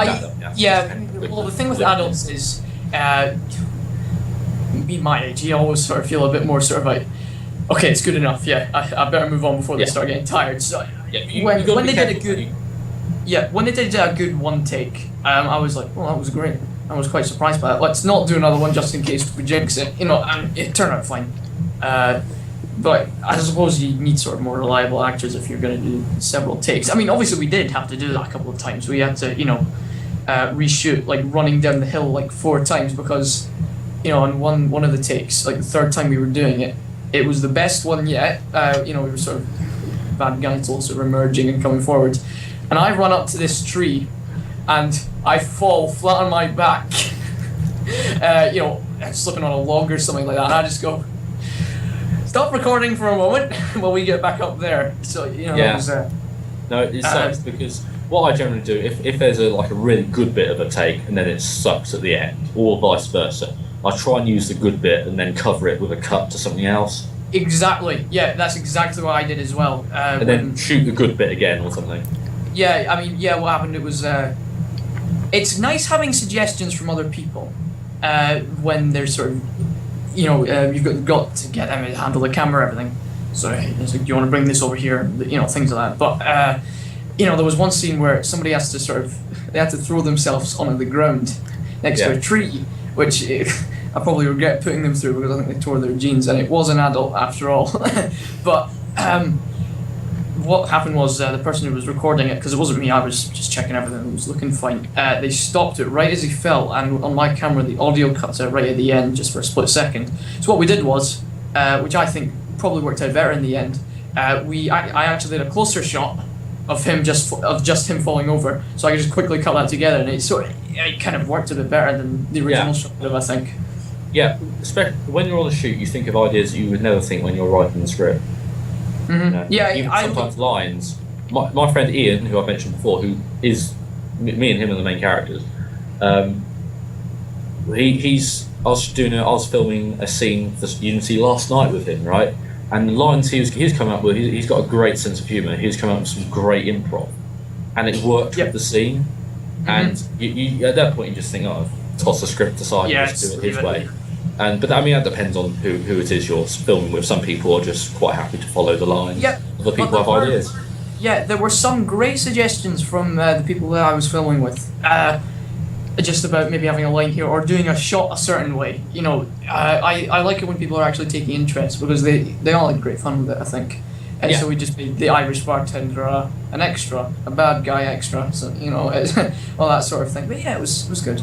well, the thing with adults is, be my age, you always sort of feel a bit more sort of like, okay, it's good enough. Yeah, I better move on before they start getting tired. So when they did a good one take, I was like, well, that was great. I was quite surprised by that. Let's not do another one just in case we jinx it. And it turned out fine. But I suppose you need sort of more reliable actors if you're going to do several takes. I mean, obviously we did have to do that a couple of times. We had to, reshoot, like running down the hill like 4 times because, on one of the takes, like the 3rd time we were doing it, it was the best one yet. We were sort of bad guys also emerging and coming forward. And I run up to this tree and I fall flat on my back, slipping on a log or something like that. And I just go, stop recording for a moment while we get back up there. So, it sucks because what I generally do, if there's a really good bit of a take and then it sucks at the end, or vice versa, I try and use the good bit and then cover it with a cut to something else. Exactly. Yeah, that's exactly what I did as well. And then shoot the good bit again or something. Yeah, I mean, what happened, it was, it's nice having suggestions from other people when they're sort of, you've got to get them to handle the camera, everything. So it's like, do you want to bring this over here? Things like that. But there was one scene where somebody has to they had to throw themselves onto the ground next to a tree, which I probably regret putting them through because I think they tore their jeans, and it was an adult after all. But what happened was the person who was recording it, because it wasn't me, I was just checking everything, it was looking fine. They stopped it right as he fell, and on my camera the audio cuts out right at the end just for a split second. So what we did was, which I think probably worked out better in the end, I actually did a closer shot of him just him falling over, so I could just quickly cut that together, and it kind of worked a bit better than the original shot would have, I think. Yeah, especially when you're on a shoot, you think of ideas that you would never think when you're writing the script. Mm-hmm. Even sometimes lines. My friend Ian, who I mentioned before, who is me and him are the main characters. I was filming a scene for Unity last night with him, right? And the lines he's come up with, he's got a great sense of humour. He's come up with some great improv, and it worked with the scene. Mm-hmm. And you at that point you just think, toss the script aside and just do it his way. But I mean, that depends on who it is you're filming with. Some people are just quite happy to follow the lines. Yep. Other people have ideas. Yeah, there were some great suggestions from the people that I was filming with. Just about maybe having a line here or doing a shot a certain way. I like it when people are actually taking interest because they all had great fun with it, I think. And so we just made the Irish bartender an extra, a bad guy extra, so all that sort of thing. But yeah, it was good.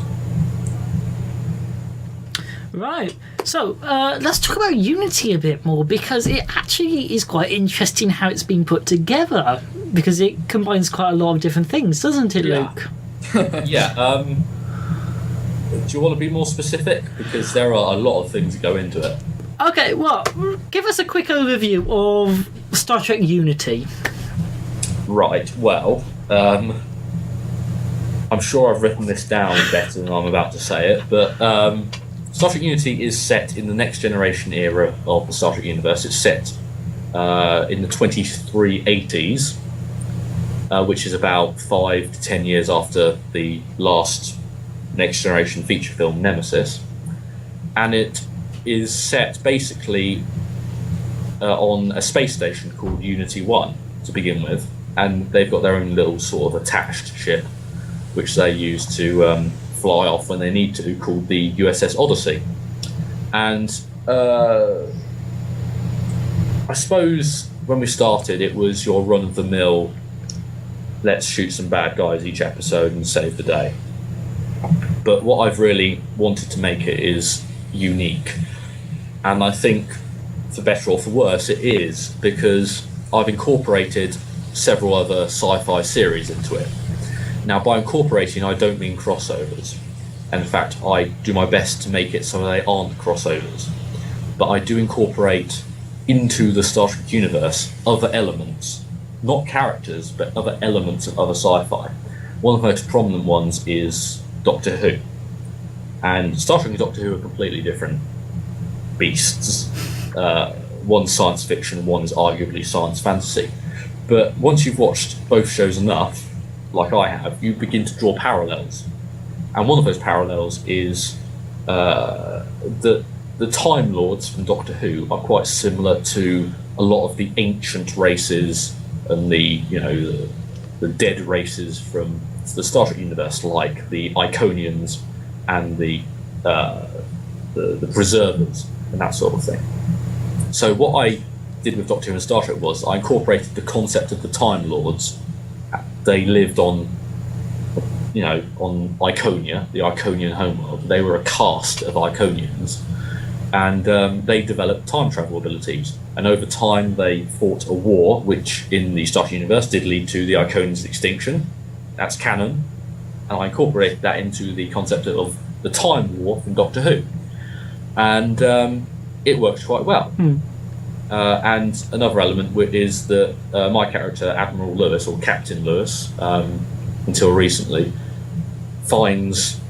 Right, so let's talk about Unity a bit more, because it actually is quite interesting how it's been put together, because it combines quite a lot of different things, doesn't it, Luke? Yeah. Do you want to be more specific? Because there are a lot of things that go into it. Okay, well, give us a quick overview of Star Trek Unity. Right, well, I'm sure I've written this down better than I'm about to say it, but Star Trek Unity is set in the next generation era of the Star Trek universe. It's set in the 2380s, which is about 5 to 10 years after the last next generation feature film, Nemesis. And it is set basically on a space station called Unity 1 to begin with. And they've got their own little sort of attached ship, which they use to fly off when they need to, called the USS Odyssey. And I suppose when we started, it was your run-of-the-mill, let's shoot some bad guys each episode and save the day. But what I've really wanted to make it is unique. And I think, for better or for worse, it is, because I've incorporated several other sci-fi series into it. Now, by incorporating, I don't mean crossovers. In fact, I do my best to make it so they aren't crossovers. But I do incorporate into the Star Trek universe other elements. Not characters, but other elements of other sci-fi. One of the most prominent ones is Doctor Who. And Star Trek and Doctor Who are completely different beasts. One's science fiction, one is arguably science fantasy. But once you've watched both shows enough, like I have, you begin to draw parallels. And one of those parallels is the Time Lords from Doctor Who are quite similar to a lot of the ancient races and the dead races from the Star Trek universe, like the Iconians and the Preservers and that sort of thing. So what I did with Doctor Who and Star Trek was I incorporated the concept of the Time Lords. They lived on Iconia, the Iconian homeworld. They were a caste of Iconians, and they developed time travel abilities. And over time, they fought a war, which in the Star Trek universe did lead to the Iconians' extinction. That's canon, and I incorporated that into the concept of the Time War from Doctor Who, and it works quite well. And another element is that my character, Admiral Lewis, or Captain Lewis, until recently, finds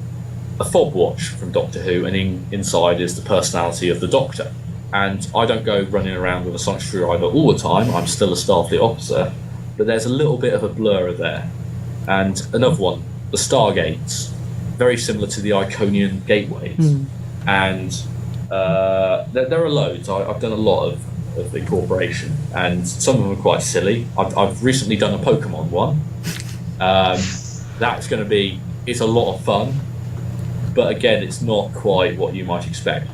a fob watch from Doctor Who, and inside is the personality of the Doctor. And I don't go running around with a sonic screwdriver all the time, I'm still a Starfleet officer, but there's a little bit of a blur there. And another one the Stargates, very similar to the Iconian gateways, and there are loads. I've done a lot of the incorporation, and some of them are quite silly. I've recently done a Pokemon one. That's going to be, it's a lot of fun, but again, it's not quite what you might expect.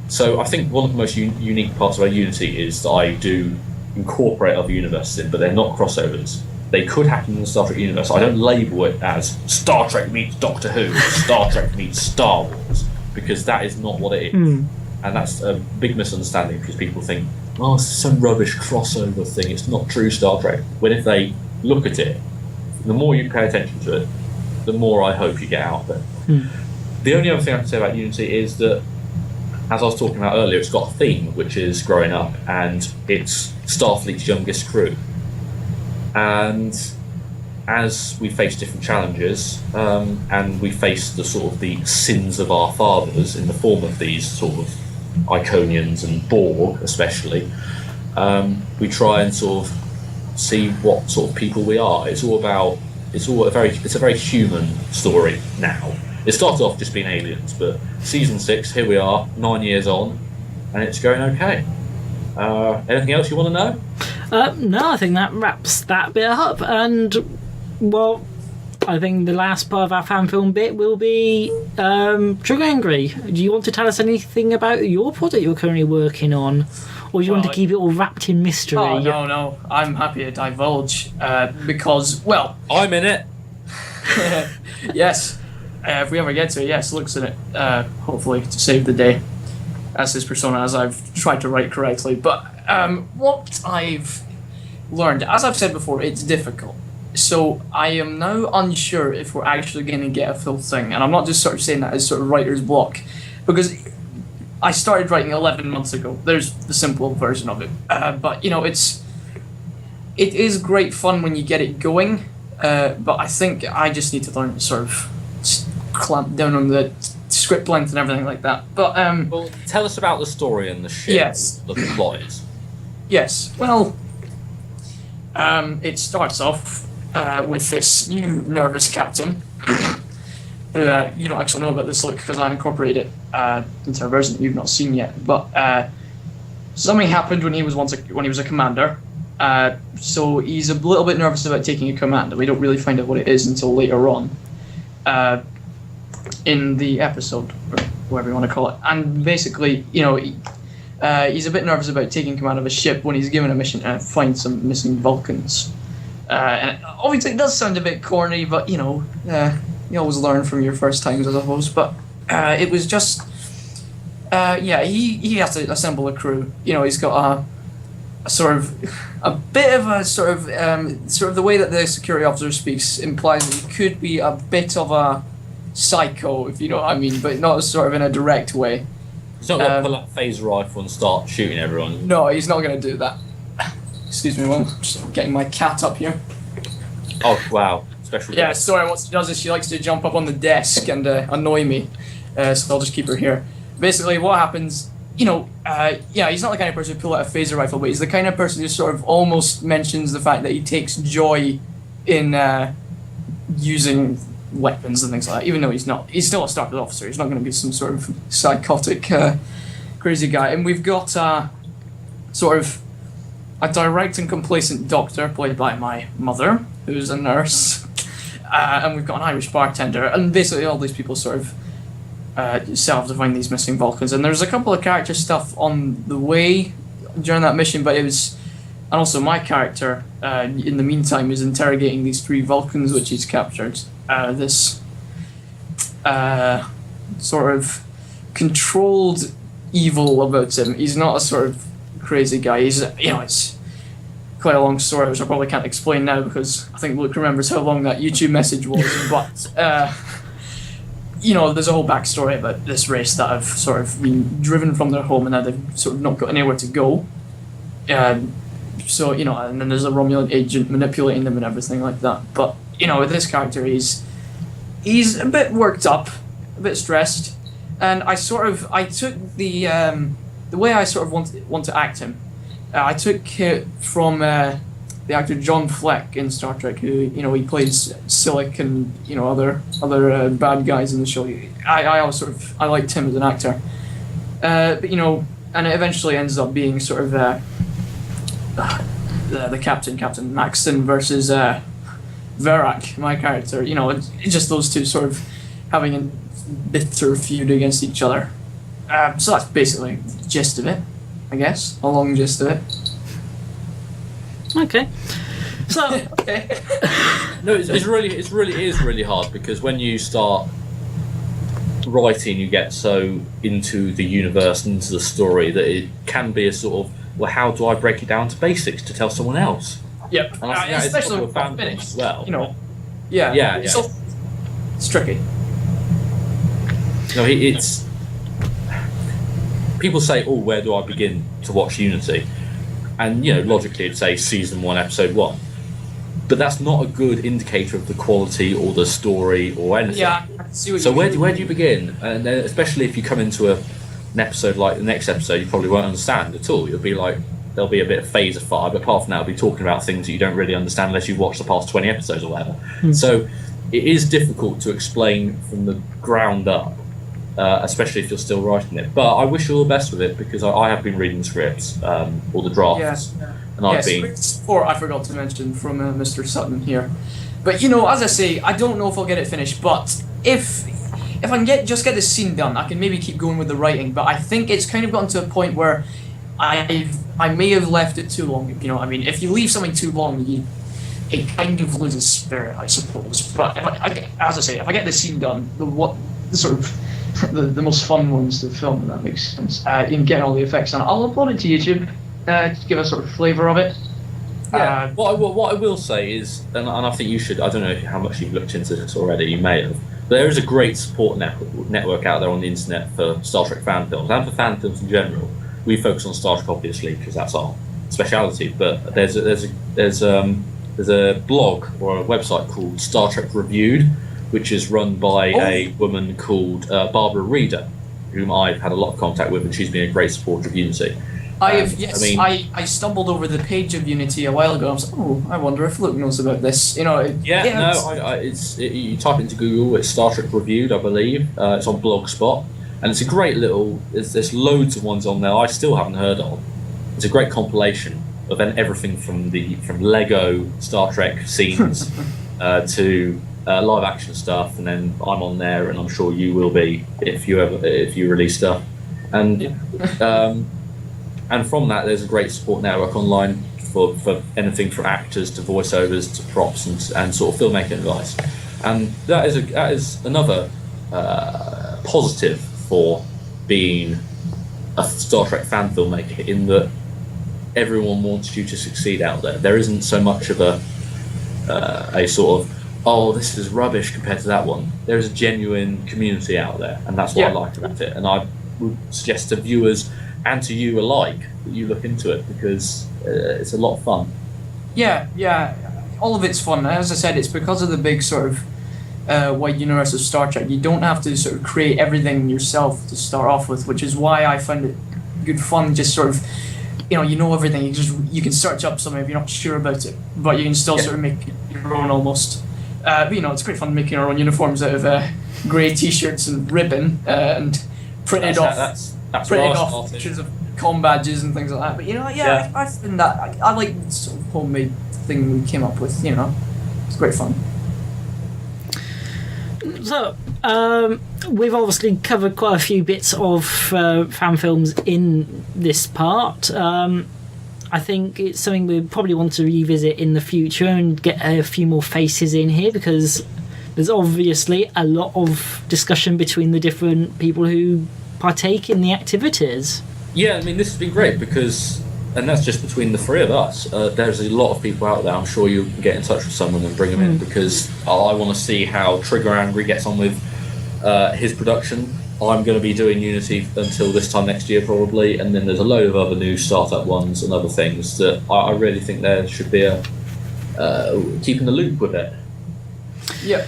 So I think one of the most unique parts of our Unity is that I do incorporate other universes in, but they're not crossovers. They could happen in the Star Trek universe. I don't label it as Star Trek meets Doctor Who, or Star Trek meets Star Wars, because that is not what it is. And that's a big misunderstanding, because people think, oh, it's some rubbish crossover thing, it's not true Star Trek. When if they look at it, the more you pay attention to it, the more I hope you get out of it. The only other thing I can say about Unity is that, as I was talking about earlier, it's got a theme, which is growing up, and it's Starfleet's youngest crew. And as we face different challenges, and we face the sort of the sins of our fathers in the form of these sort of Iconians and Borg especially, we try and sort of see what sort of people we are. It's a very human story now. It started off just being aliens, but season 6, here we are, 9 years on, and it's going okay. Anything else you want to know? No, I think that wraps that bit up. And, well, I think the last part of our fan film bit will be TriggerAngry. Do you want to tell us anything about your project you're currently working on? Or do you want to keep it all wrapped in mystery? Oh, no. I'm happy to divulge because, well... I'm in it. Yes. If we ever get to it, yes, Luke's in it. Hopefully to save the day. As his persona, as I've tried to write correctly. But what I've learned, as I've said before, it's difficult. So I am now unsure if we're actually going to get a full thing. And I'm not just sort of saying that as sort of writer's block. Because I started writing 11 months ago. There's the simple version of it. But, it is great fun when you get it going. But I think I just need to learn to sort of clamp down on the script length and everything like that. But well, tell us about the story and the shit. Yes. The plot is. Yes. Well, it starts off with this new nervous captain. You don't actually know about this, Luke, because I incorporated it into a version that you've not seen yet. But something happened when he was a commander. So he's a little bit nervous about taking a command, and we don't really find out what it is until later on in the episode, or whatever you want to call it. And basically, he's a bit nervous about taking command of a ship when he's given a mission to find some missing Vulcans. And obviously, it does sound a bit corny, but you always learn from your first times, I suppose. But it was just, he has to assemble a crew. He's got a bit of a sort of the way that the security officer speaks implies that he could be a bit of a psycho, if you know what I mean, but not sort of in a direct way. He's not going to pull out a phaser rifle and start shooting everyone. No, he's not going to do that. Excuse me, one. Just getting my cat up here. Oh, wow. Special Yeah, guest. sorry, what she does is she likes to jump up on the desk and annoy me, so I'll just keep her here. Basically, what happens, he's not the kind of person who pull out a phaser rifle, but he's the kind of person who sort of almost mentions the fact that he takes joy in using weapons and things like that, even though he's not. He's still a Starfleet officer. He's not going to be some sort of psychotic, crazy guy. And we've got sort of a direct and complacent doctor, played by my mother, who's a nurse. And we've got an Irish bartender. And basically all these people sort of set off to find these missing Vulcans. And there's a couple of character stuff on the way during that mission, but it was... And also my character, in the meantime, is interrogating these 3 Vulcans which he's captured. This sort of controlled evil about him. He's not a sort of crazy guy. He's, it's quite a long story, which I probably can't explain now because I think Luke remembers how long that YouTube message was. But, there's a whole backstory about this race that have sort of been driven from their home and now they've sort of not got anywhere to go. So, and then there's a Romulan agent manipulating them and everything like that. But, with this character, he's a bit worked up, a bit stressed, and I took the way I sort of want to act him. I took it from the the actor John Fleck in Star Trek, who he plays Silic and other bad guys in the show. I always I liked him as an actor, but and it eventually ends up being sort of the Captain Maxton versus Verak, my character. It's just those two sort of having a bitter feud against each other. So that's basically the gist of it, I guess. A long gist of it. Okay. So Okay. No, it is really hard, because when you start writing, you get so into the universe and into the story that it can be a sort of, well, how do I break it down to basics to tell someone else? Yep. And I think that is Especially a with fan finished as well. Yeah. Yeah. So, it's tricky. No, it's people say, "Oh, where do I begin to watch Unity?" And logically, it'd say season 1, episode 1. But that's not a good indicator of the quality or the story or anything. Yeah, I can see what So you where mean. do you begin? And then, especially if you come into an episode like the next episode, you probably won't understand at all. You'll be like, there'll be a bit of phaser fire, but apart from that, I'll be talking about things that you don't really understand unless you've watched the past 20 episodes or whatever. So it is difficult to explain from the ground up, especially if you're still writing it. But I wish you all the best with it, because I have been reading the scripts, or the drafts, and I've been... Or I forgot to mention from Mr. Sutton here. But as I say, I don't know if I'll get it finished, but if I can get the scene done, I can maybe keep going with the writing. But I think it's kind of gotten to a point where I may have left it too long. If you leave something too long, it kind of loses spirit, I suppose. But as I say, if I get the scene done, the most fun ones to film, if that makes sense, in getting all the effects on it, I'll upload it to YouTube to give a sort of flavour of it. Yeah. What I will say is, and I think you should, I don't know how much you've looked into this already, you may have, but there is a great support network out there on the internet for Star Trek fan films, and for fan films in general. We focus on Star Trek, obviously, because that's our speciality, but there's a blog or a website called Star Trek Reviewed, which is run by a woman called Barbara Reeder, whom I've had a lot of contact with, and she's been a great supporter of Unity. I stumbled over the page of Unity a while ago. I was like, I wonder if Luke knows about this. You type into Google, it's Star Trek Reviewed, I believe. It's on Blogspot, and it's a great little. There's loads of ones on there I still haven't heard of. It's a great compilation of everything from Lego Star Trek scenes to live action stuff, and then I'm on there, and I'm sure you will be if you release stuff, and and from that there's a great support network online for anything from actors to voiceovers to props and sort of filmmaking advice, and that is another positive for being a Star Trek fan filmmaker, in that everyone wants you to succeed out there. There isn't so much of a sort of, oh, this is rubbish compared to that one. There is a genuine community out there, and that's what I like about it. And I would suggest to viewers and to you alike that you look into it, because it's a lot of fun. Yeah, all of it's fun. As I said, it's because of the big sort of wide universe of Star Trek. You don't have to sort of create everything yourself to start off with, which is why I find it good fun. Just sort of, you know everything. You can search up something if you're not sure about it, but you can still sort of make your own almost. But it's great fun making our own uniforms out of grey t-shirts and ribbon and printed off pictures of comm badges and things like that. But I find that I like the sort of homemade thing we came up with. It's great fun. So, we've obviously covered quite a few bits of fan films in this part. I think it's something we probably want to revisit in the future and get a few more faces in here, because there's obviously a lot of discussion between the different people who partake in the activities. Yeah, I mean, this has been great because, and that's just between the three of us, there's a lot of people out there. I'm sure you can get in touch with someone and bring them in, because I want to see how TriggerAngry gets on with his production. I'm going to be doing Unity until this time next year probably, and then there's a load of other new startup ones and other things that I really think there should be a keeping the loop with it. Yeah.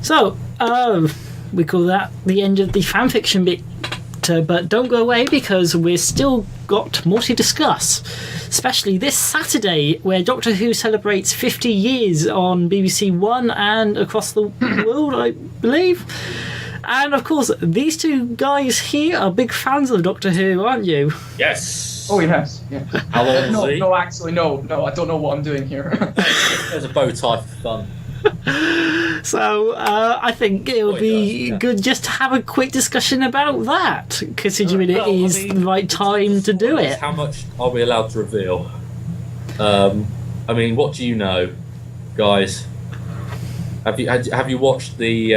So, we call that the end of the fanfiction bit. Doctor, but don't go away because we've still got more to discuss, especially this Saturday where Doctor Who celebrates 50 years on BBC One and across the world, I believe. And of course, these two guys here are big fans of Doctor Who, aren't you? Yes. Oh yes. Yeah. How long No, is he? no, actually, no. I don't know what I'm doing here. There's a bow tie for fun. So I think it'll be good just to have a quick discussion about that, considering it is the right time to do it. How much are we allowed to reveal? I mean, what do you know, guys? Have you watched the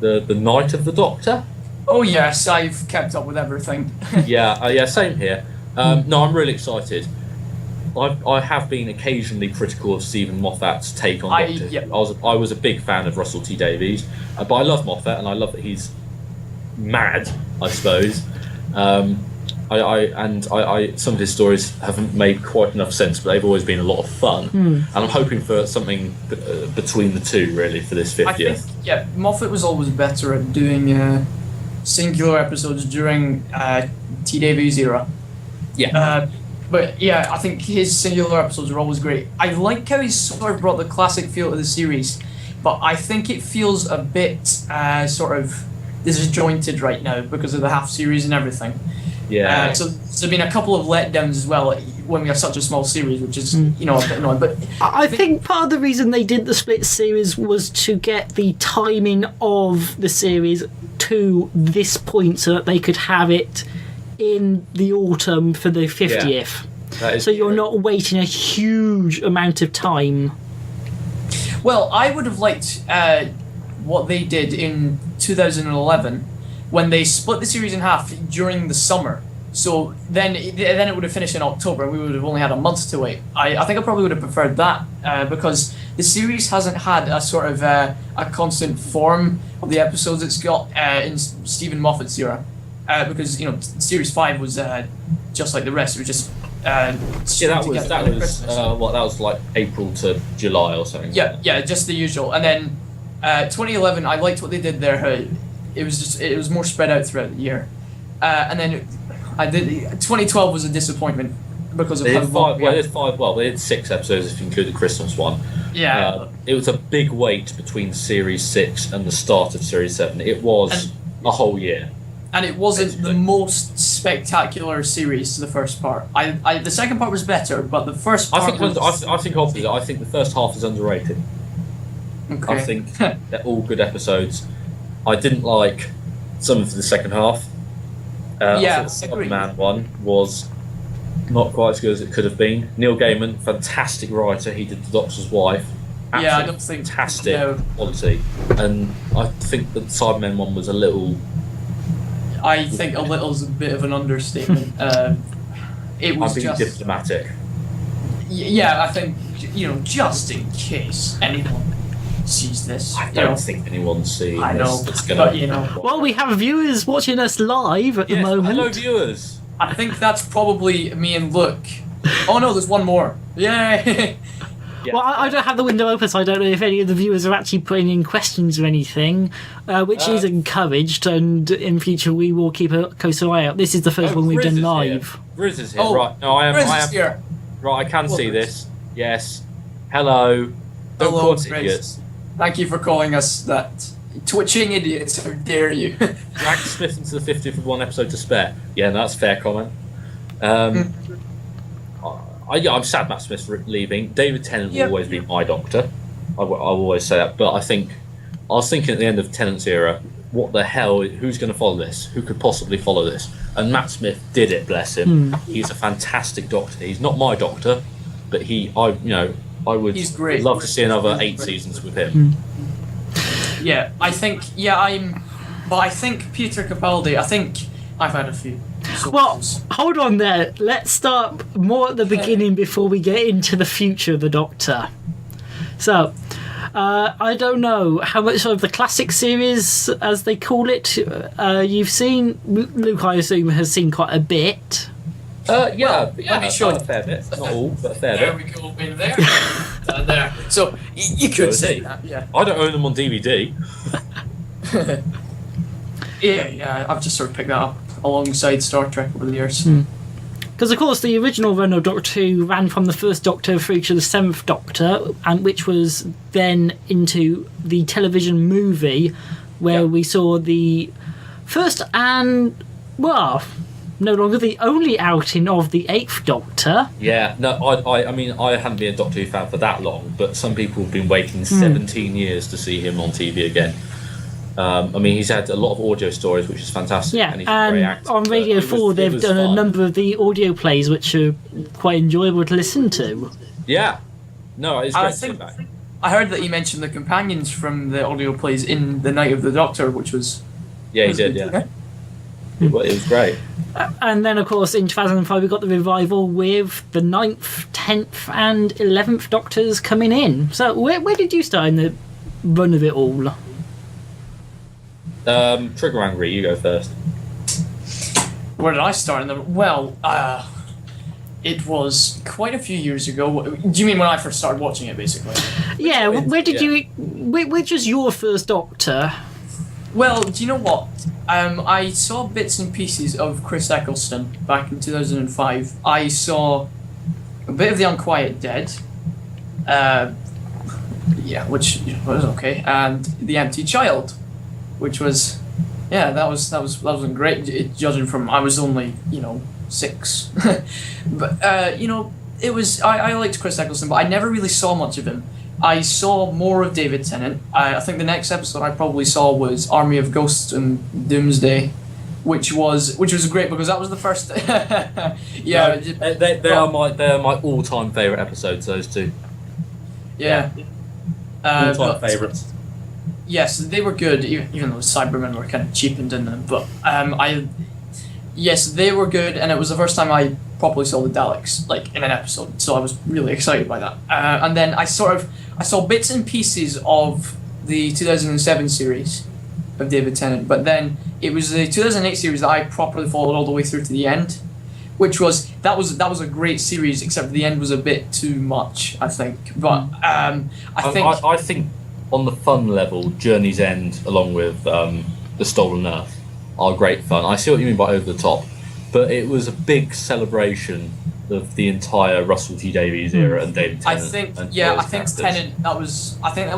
Night of the Doctor? Oh yes, I've kept up with everything. Yeah, same here. No, I'm really excited. I have been occasionally critical of Stephen Moffat's take on Doctor Who. I was a big fan of Russell T Davies, but I love Moffat and I love that he's mad, I suppose. Some of his stories haven't made quite enough sense, but they've always been a lot of fun. And I'm hoping for something between the two, really, for this 50th. I think, Moffat was always better at doing singular episodes during T Davies' era. Yeah. But yeah, I think his singular episodes are always great. I like how he's sort of brought the classic feel to the series, but I think it feels a bit sort of disjointed right now because of the half series and everything. Yeah. So there's been a couple of letdowns as well when we have such a small series, which is a bit annoying. But I think part of the reason they did the split series was to get the timing of the series to this point so that they could have it in the autumn for the 50th. Yeah, so you're not waiting a huge amount of time. Well, I would have liked what they did in 2011 when they split the series in half during the summer. So then it would have finished in October and we would have only had a month to wait. I think I probably would have preferred that because the series hasn't had a sort of a constant form of the episodes it's got in Stephen Moffat's era. Because series 5 was just like the rest. It was just that was like April to July or something. Yeah, just the usual. And then 2011, I liked what they did there. It was more spread out throughout the year. And then 2012 was a disappointment because of they how did long. they did 6 episodes if you include the Christmas one. Yeah. It was a big wait between Series 6 and the start of Series 7. It was a whole year. And it wasn't the most spectacular series to the first part. The second part was better, but the first part I think opposite. I think the first half is underrated. Okay. I think they're all good episodes. I didn't like some of the second half. I think the Man one was not quite as good as it could have been. Neil Gaiman, fantastic writer. He did The Doctor's Wife. I don't think fantastic quality. And I think the Cybermen one was a little. I think a little is a bit of an understatement. It was being just diplomatic. Yeah, I think just in case anyone sees this. I don't think anyone's seeing I know, this. But Well, we have viewers watching us live at the moment. Hello, viewers. I think that's probably me and Luke. Oh no, there's one more. Yay! Yeah. Well, I don't have the window open, so I don't know if any of the viewers are actually putting in questions or anything, which is encouraged, and in future we will keep a closer eye out. This is the first one we've done live. Riz is here, right. No, I am here. Right, I can see this. Yes. Hello. Don't call us idiots. Thank you for calling us that. Twitching idiots, how dare you? Drag Smith into the 50th with one episode to spare. Yeah, no, that's a fair comment. I'm sad Matt Smith's leaving. David Tennant will always be my Doctor. I will always say that. But I was thinking at the end of Tennant's era, what the hell? Who's going to follow this? Who could possibly follow this? And Matt Smith did it. Bless him. He's a fantastic Doctor. He's not my Doctor, but I would love to see another 8 seasons with him. Yeah, I think. But I think Peter Capaldi. I think I've had a few. Well, hold on there. Let's start more at the beginning before we get into the future of the Doctor. So, I don't know how much of the classic series, as they call it, you've seen. Luke, I assume, has seen quite a bit. Let me show a fair bit. Not all, but a fair there bit. We go, in there. There. So, you could say that, yeah. I don't own them on DVD. Yeah, I've just sort of picked that up. alongside Star Trek over the years. Because, of course, the original run of Doctor Who ran from the first Doctor through to the seventh Doctor, and which was then into the television movie, where we saw the first and, well, no longer the only outing of the eighth Doctor. Yeah, no, I mean, I haven't been a Doctor Who fan for that long, but some people have been waiting 17 years to see him on TV again. I mean, he's had a lot of audio stories, which is fantastic. Yeah, and he's a great actor, on Radio 4 they've done a number of the audio plays which are quite enjoyable to listen to. Yeah. No, it's great to see him back. I heard that he mentioned the companions from the audio plays in The Night of the Doctor, which was... Yeah, he did, yeah. It was great. And then, of course, in 2005 we got the revival with the 9th, 10th and 11th Doctors coming in. So where did you start in the run of it all? TriggerAngry, you go first. Where did I start in the... Well, it was quite a few years ago. Do you mean when I first started watching it, basically? Yeah, where did you... Which was your first Doctor? Well, do you know what? I saw bits and pieces of Chris Eccleston back in 2005. I saw a bit of The Unquiet Dead, which was okay, and The Empty Child, which was, that wasn't great. Judging from I was only 6, but it was. I liked Chris Eccleston, but I never really saw much of him. I saw more of David Tennant. I think the next episode I probably saw was Army of Ghosts and Doomsday, which was great because that was the first. They are my all-time favourite episodes. Those two. Yeah. All-time favourites. Yes, they were good, even though Cybermen were kind of cheapened in them. But yes, they were good, and it was the first time I properly saw the Daleks, like in an episode. So I was really excited by that. And then I saw bits and pieces of the 2007 series of David Tennant, but then it was the 2008 series that I properly followed all the way through to the end, which was a great series, except the end was a bit too much, I think. But I think on the fun level, Journey's End, along with The Stolen Earth, are great fun. I see what you mean by over the top, but it was a big celebration of the entire Russell T Davies era and David Tennant. I think Tennant. That was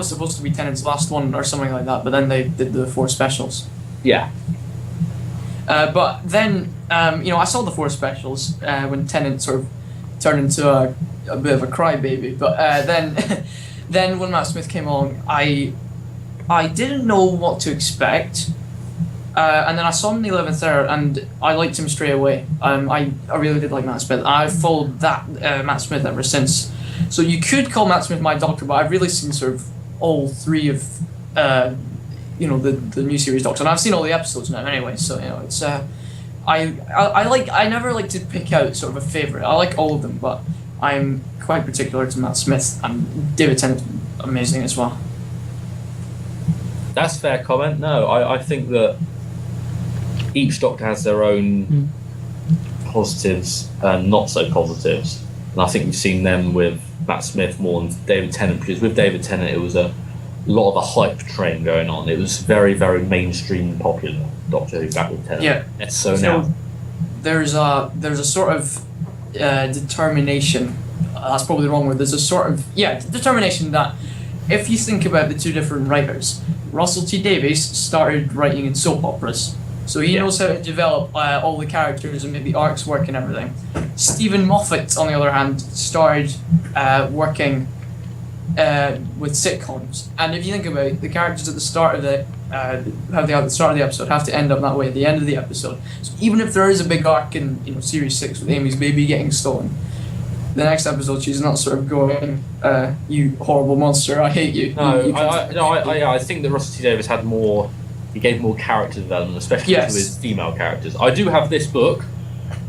supposed to be Tennant's last one or something like that. But then they did the 4 specials. Yeah. But then I saw the 4 specials when Tennant sort of turned into a bit of a crybaby. But then when Matt Smith came along, I didn't know what to expect. And then I saw him in the 11th hour, and I liked him straight away. I really did like Matt Smith. I've followed that Matt Smith ever since. So you could call Matt Smith my Doctor, but I've really seen sort of all 3 of the new series Doctor, and I've seen all the episodes now anyway. So it's I never like to pick out sort of a favourite. I like all of them, but I'm quite particular to Matt Smith, and David Tennant's amazing as well. That's a fair comment. No, I think that each Doctor has their own positives and not so positives, and I think we've seen them with Matt Smith more than David Tennant, because with David Tennant it was a lot of a hype train going on. It was very, very mainstream and popular, Doctor Who back with Tennant. Yeah. So now there's a sort of determination. That's probably the wrong word. There's a sort of determination that if you think about the 2 different writers, Russell T Davies started writing in soap operas. So he knows how to develop all the characters and make the arcs work and everything. Stephen Moffat, on the other hand, started working with sitcoms. And if you think about it, the characters at the start of the episode have to end up that way at the end of the episode. So even if there is a big arc in Series 6 with Amy's baby getting stolen, the next episode she's not sort of going, you horrible monster, I hate you. I think that Russell T Davies had more. He gave more character development, especially to his female characters. I do have this book,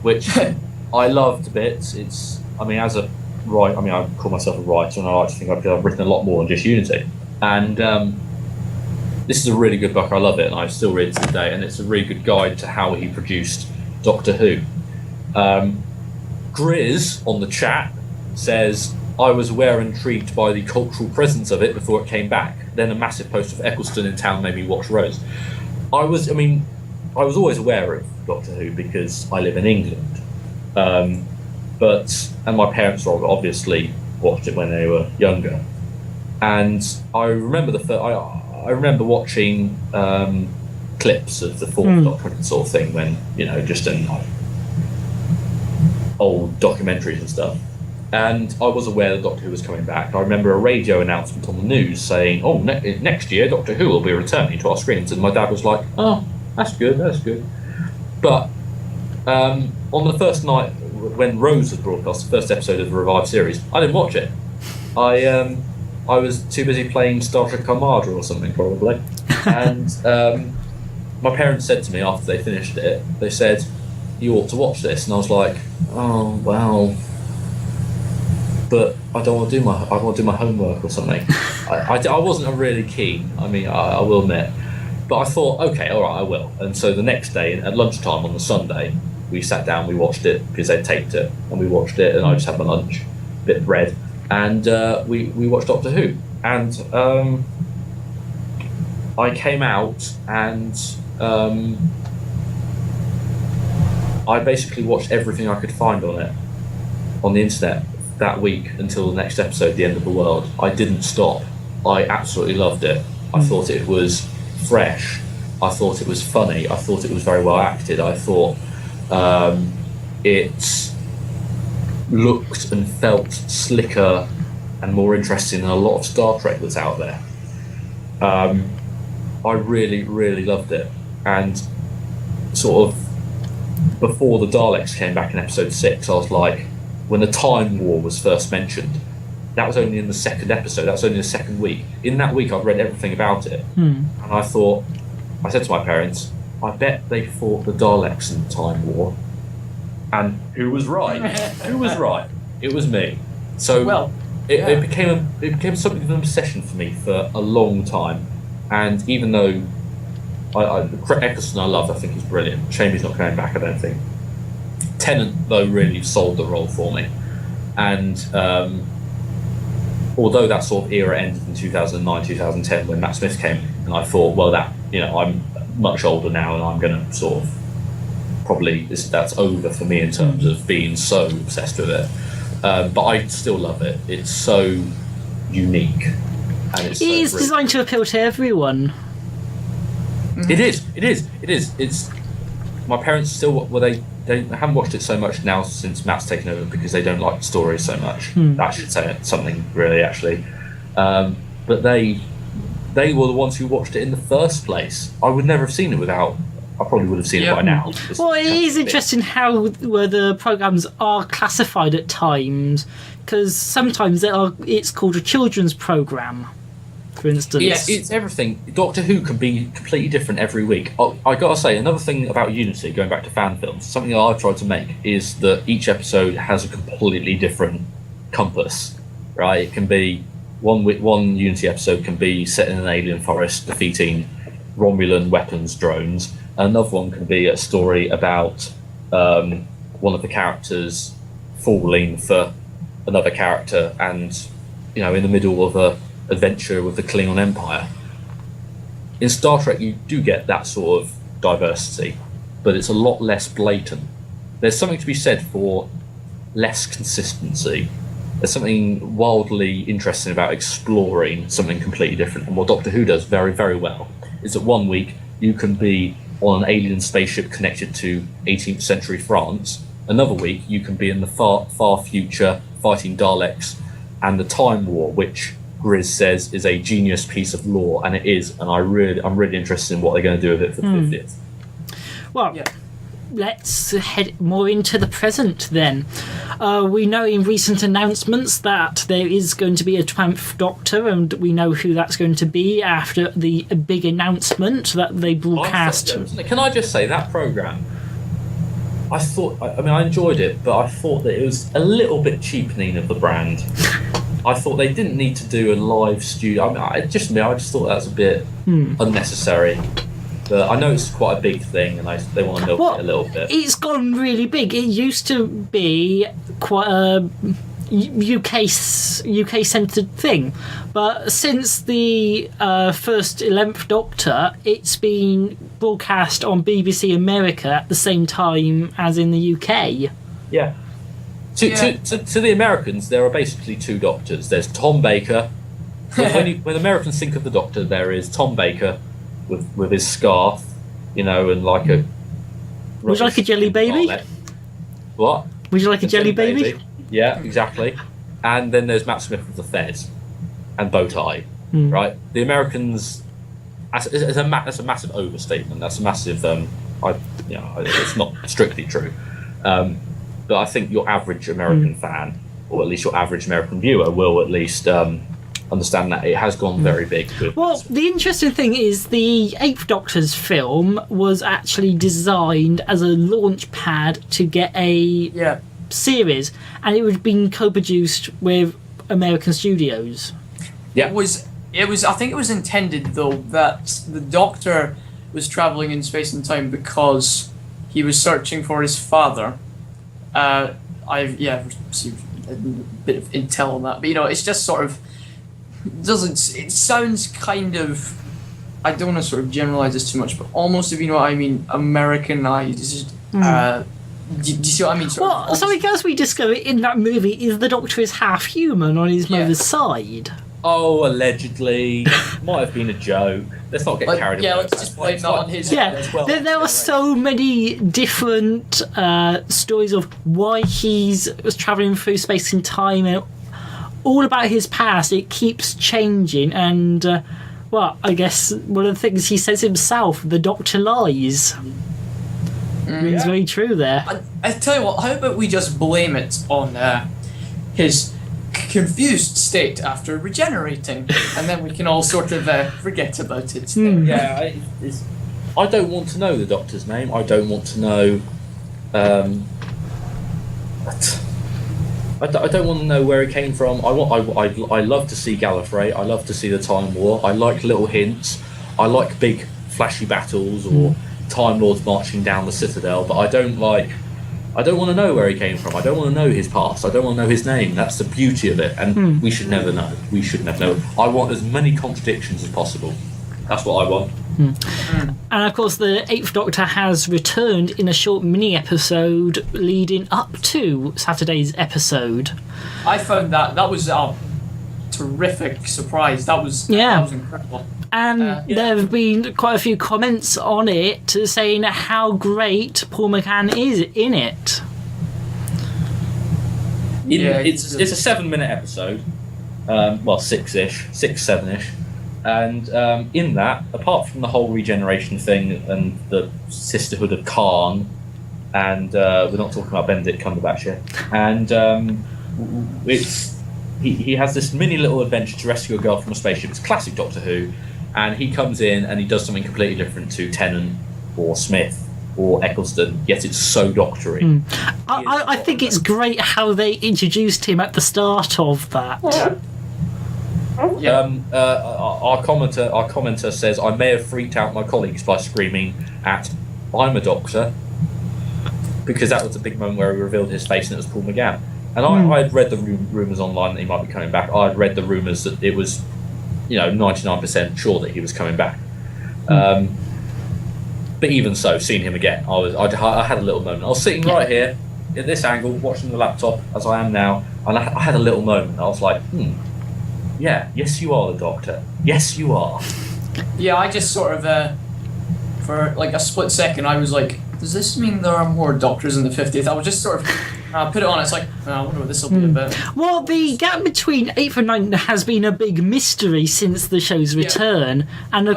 which I love to bits. I call myself a writer, and I like to think I've written a lot more than just Unity. And this is a really good book. I love it, and I still read it today. And it's a really good guide to how he produced Doctor Who. Grizz on the chat says, I was aware and intrigued by the cultural presence of it before it came back. Then a massive poster of Eccleston in town made me watch Rose. I was always aware of Doctor Who because I live in England, and my parents obviously watched it when they were younger, and I remember I remember watching clips of the Fourth Doctor sort of thing when just in like old documentaries and stuff. And I was aware that Doctor Who was coming back. I remember a radio announcement on the news saying, "Oh, next year Doctor Who will be returning to our screens." And my dad was like, "Oh, that's good. But on the first night when Rose was broadcast, the first episode of the revived series, I didn't watch it. I was too busy playing Star Trek Armada or something, probably. And my parents said to me after they finished it, they said, "You ought to watch this." And I was like, "Oh, well, but I don't want to do my homework or something." I wasn't really keen. I mean, I will admit. But I thought, okay, all right, I will. And so the next day, at lunchtime on the Sunday, we sat down, we watched it, because they'd taped it, and we watched it, and I just had my lunch, a bit of bread, and we watched Doctor Who. And I came out, and I basically watched everything I could find on the internet, that week until the next episode, The End of the World. I didn't stop. I absolutely loved it. I thought it was fresh. I thought it was funny. I thought it was very well acted. I thought it looked and felt slicker and more interesting than a lot of Star Trek that's out there. I really, really loved it. And sort of before the Daleks came back in episode 6, I was like, when the Time War was first mentioned, that was only in the second episode, that was only the second week. In that week, I'd read everything about it. And I said to my parents, I bet they fought the Daleks in the Time War. And who was right? Who was right? It was me. So it became something of an obsession for me for a long time. And even though Eccleston I love, I think he's brilliant. Shame he's not coming back, I don't think. Tennant, though, really sold the role for me. And although that sort of era ended in 2009, 2010 when Matt Smith came in, and I thought, well, I'm much older now, and I'm going to sort of probably that's over for me in terms of being so obsessed with it. But I still love it. It's so unique, and it's designed to appeal to everyone. It is. It's my parents still they haven't watched it so much now since Matt's taken over because they don't like the story so much. That should say something, really, actually. But they were the ones who watched it in the first place. I would never have seen it without. I probably would have seen it by now. Well, it is interesting how the programmes are classified at times, because sometimes it's called a children's programme, for instance. Yeah, it's everything. Doctor Who can be completely different every week. I gotta say, another thing about Unity, going back to fan films, something that I've tried to make is that each episode has a completely different compass, right? It can be one Unity episode can be set in an alien forest defeating Romulan weapons drones. Another one can be a story about one of the characters falling for another character, and in the middle of a adventure with the Klingon Empire. In Star Trek, you do get that sort of diversity, but it's a lot less blatant. There's something to be said for less consistency. There's something wildly interesting about exploring something completely different. And what Doctor Who does very, very well is that one week you can be on an alien spaceship connected to 18th century France. Another week you can be in the far, far future fighting Daleks and the Time War, which Grizz says is a genius piece of lore, and it is, and I'm really interested in what they're going to do with it for the 50th. Well, let's head more into the present then. We know in recent announcements that there is going to be a 12th Doctor, and we know who that's going to be after the big announcement that they broadcast. Can I just say, that programme, I enjoyed it, but I thought that it was a little bit cheapening of the brand. I thought they didn't need to do a live studio. I just thought that was a bit unnecessary. But I know it's quite a big thing, and they want to milk it a little bit. It's gone really big. It used to be quite a UK-centred thing, but since the first 11th Doctor, it's been broadcast on BBC America at the same time as in the UK. Yeah. To the Americans, there are basically two doctors. There's Tom Baker. When Americans think of the Doctor, there is Tom Baker with his scarf, and like a. Would you like a jelly baby? What? Would you like a jelly baby? Yeah, exactly. And then there's Matt Smith with the fez and bow tie, right? The Americans, that's a massive overstatement. That's a massive. It's not strictly true, but I think your average American fan, or at least your average American viewer, will at least understand that it has gone very big. Well, the interesting thing is the Eighth Doctor's film was actually designed as a launch pad to get a series, and it was being co-produced with American studios. Yeah, It was. I think it was intended though that the Doctor was traveling in space and time because he was searching for his father. I've received a bit of intel on that, but it's just sort of it sounds kind of, I don't want to sort of generalize this too much, but almost, if you know what I mean, Americanized. Do you see what I mean? Well, so as we discover in that movie, is the Doctor is half human on his mother's side. Oh, allegedly. Might have been a joke. Let's not get carried away. Yeah, let's just blame that on his... There are so many different stories of why was travelling through space and time, and all about his past. It keeps changing, and, I guess one of the things he says himself, the Doctor lies. Rings very true there. I tell you what, how about we just blame it on his confused state after regenerating, and then we can all sort of forget about it. Yeah, I don't want to know the Doctor's name. I don't want to know. I don't want to know where it came from. I love to see Gallifrey. I love to see the Time War. I like little hints. I like big flashy battles or Time Lords marching down the Citadel. But I don't want to know where he came from. I don't want to know his past. I don't want to know his name. That's the beauty of it, and we should never know. We should never know. I want as many contradictions as possible. That's what I want. And of course, the Eighth Doctor has returned in a short mini episode leading up to Saturday's episode. I found that was a terrific surprise. That was incredible. And there have been quite a few comments on it saying how great Paul McGann is in it. It's a 7-minute episode. 6-ish, 7-ish. And in that, apart from the whole regeneration thing and the sisterhood of Khan, and we're not talking about Benedict Cumberbatch here, and he has this mini little adventure to rescue a girl from a spaceship. It's classic Doctor Who, and he comes in and he does something completely different to Tennant or Smith or Eccleston, yet it's so doctory. I think it's great how they introduced him at the start of that. Our commenter says, I may have freaked out my colleagues by screaming at "I'm a Doctor," because that was the big moment where he revealed his face and it was Paul McGann. And I had read the rumours online that he might be coming back. I had read the rumours that it was 99% sure that he was coming back. But even so, seeing him again, I had a little moment. I was sitting right here at this angle, watching the laptop as I am now, and I had a little moment. I was like, yes, you are the Doctor. Yes, you are. Yeah, I just sort of, for like a split second, I was like, does this mean there are more Doctors in the 50th? I was just sort of put it on. It's like, I wonder what this will be about. Well, the gap between 8th and 9th has been a big mystery since the show's return, and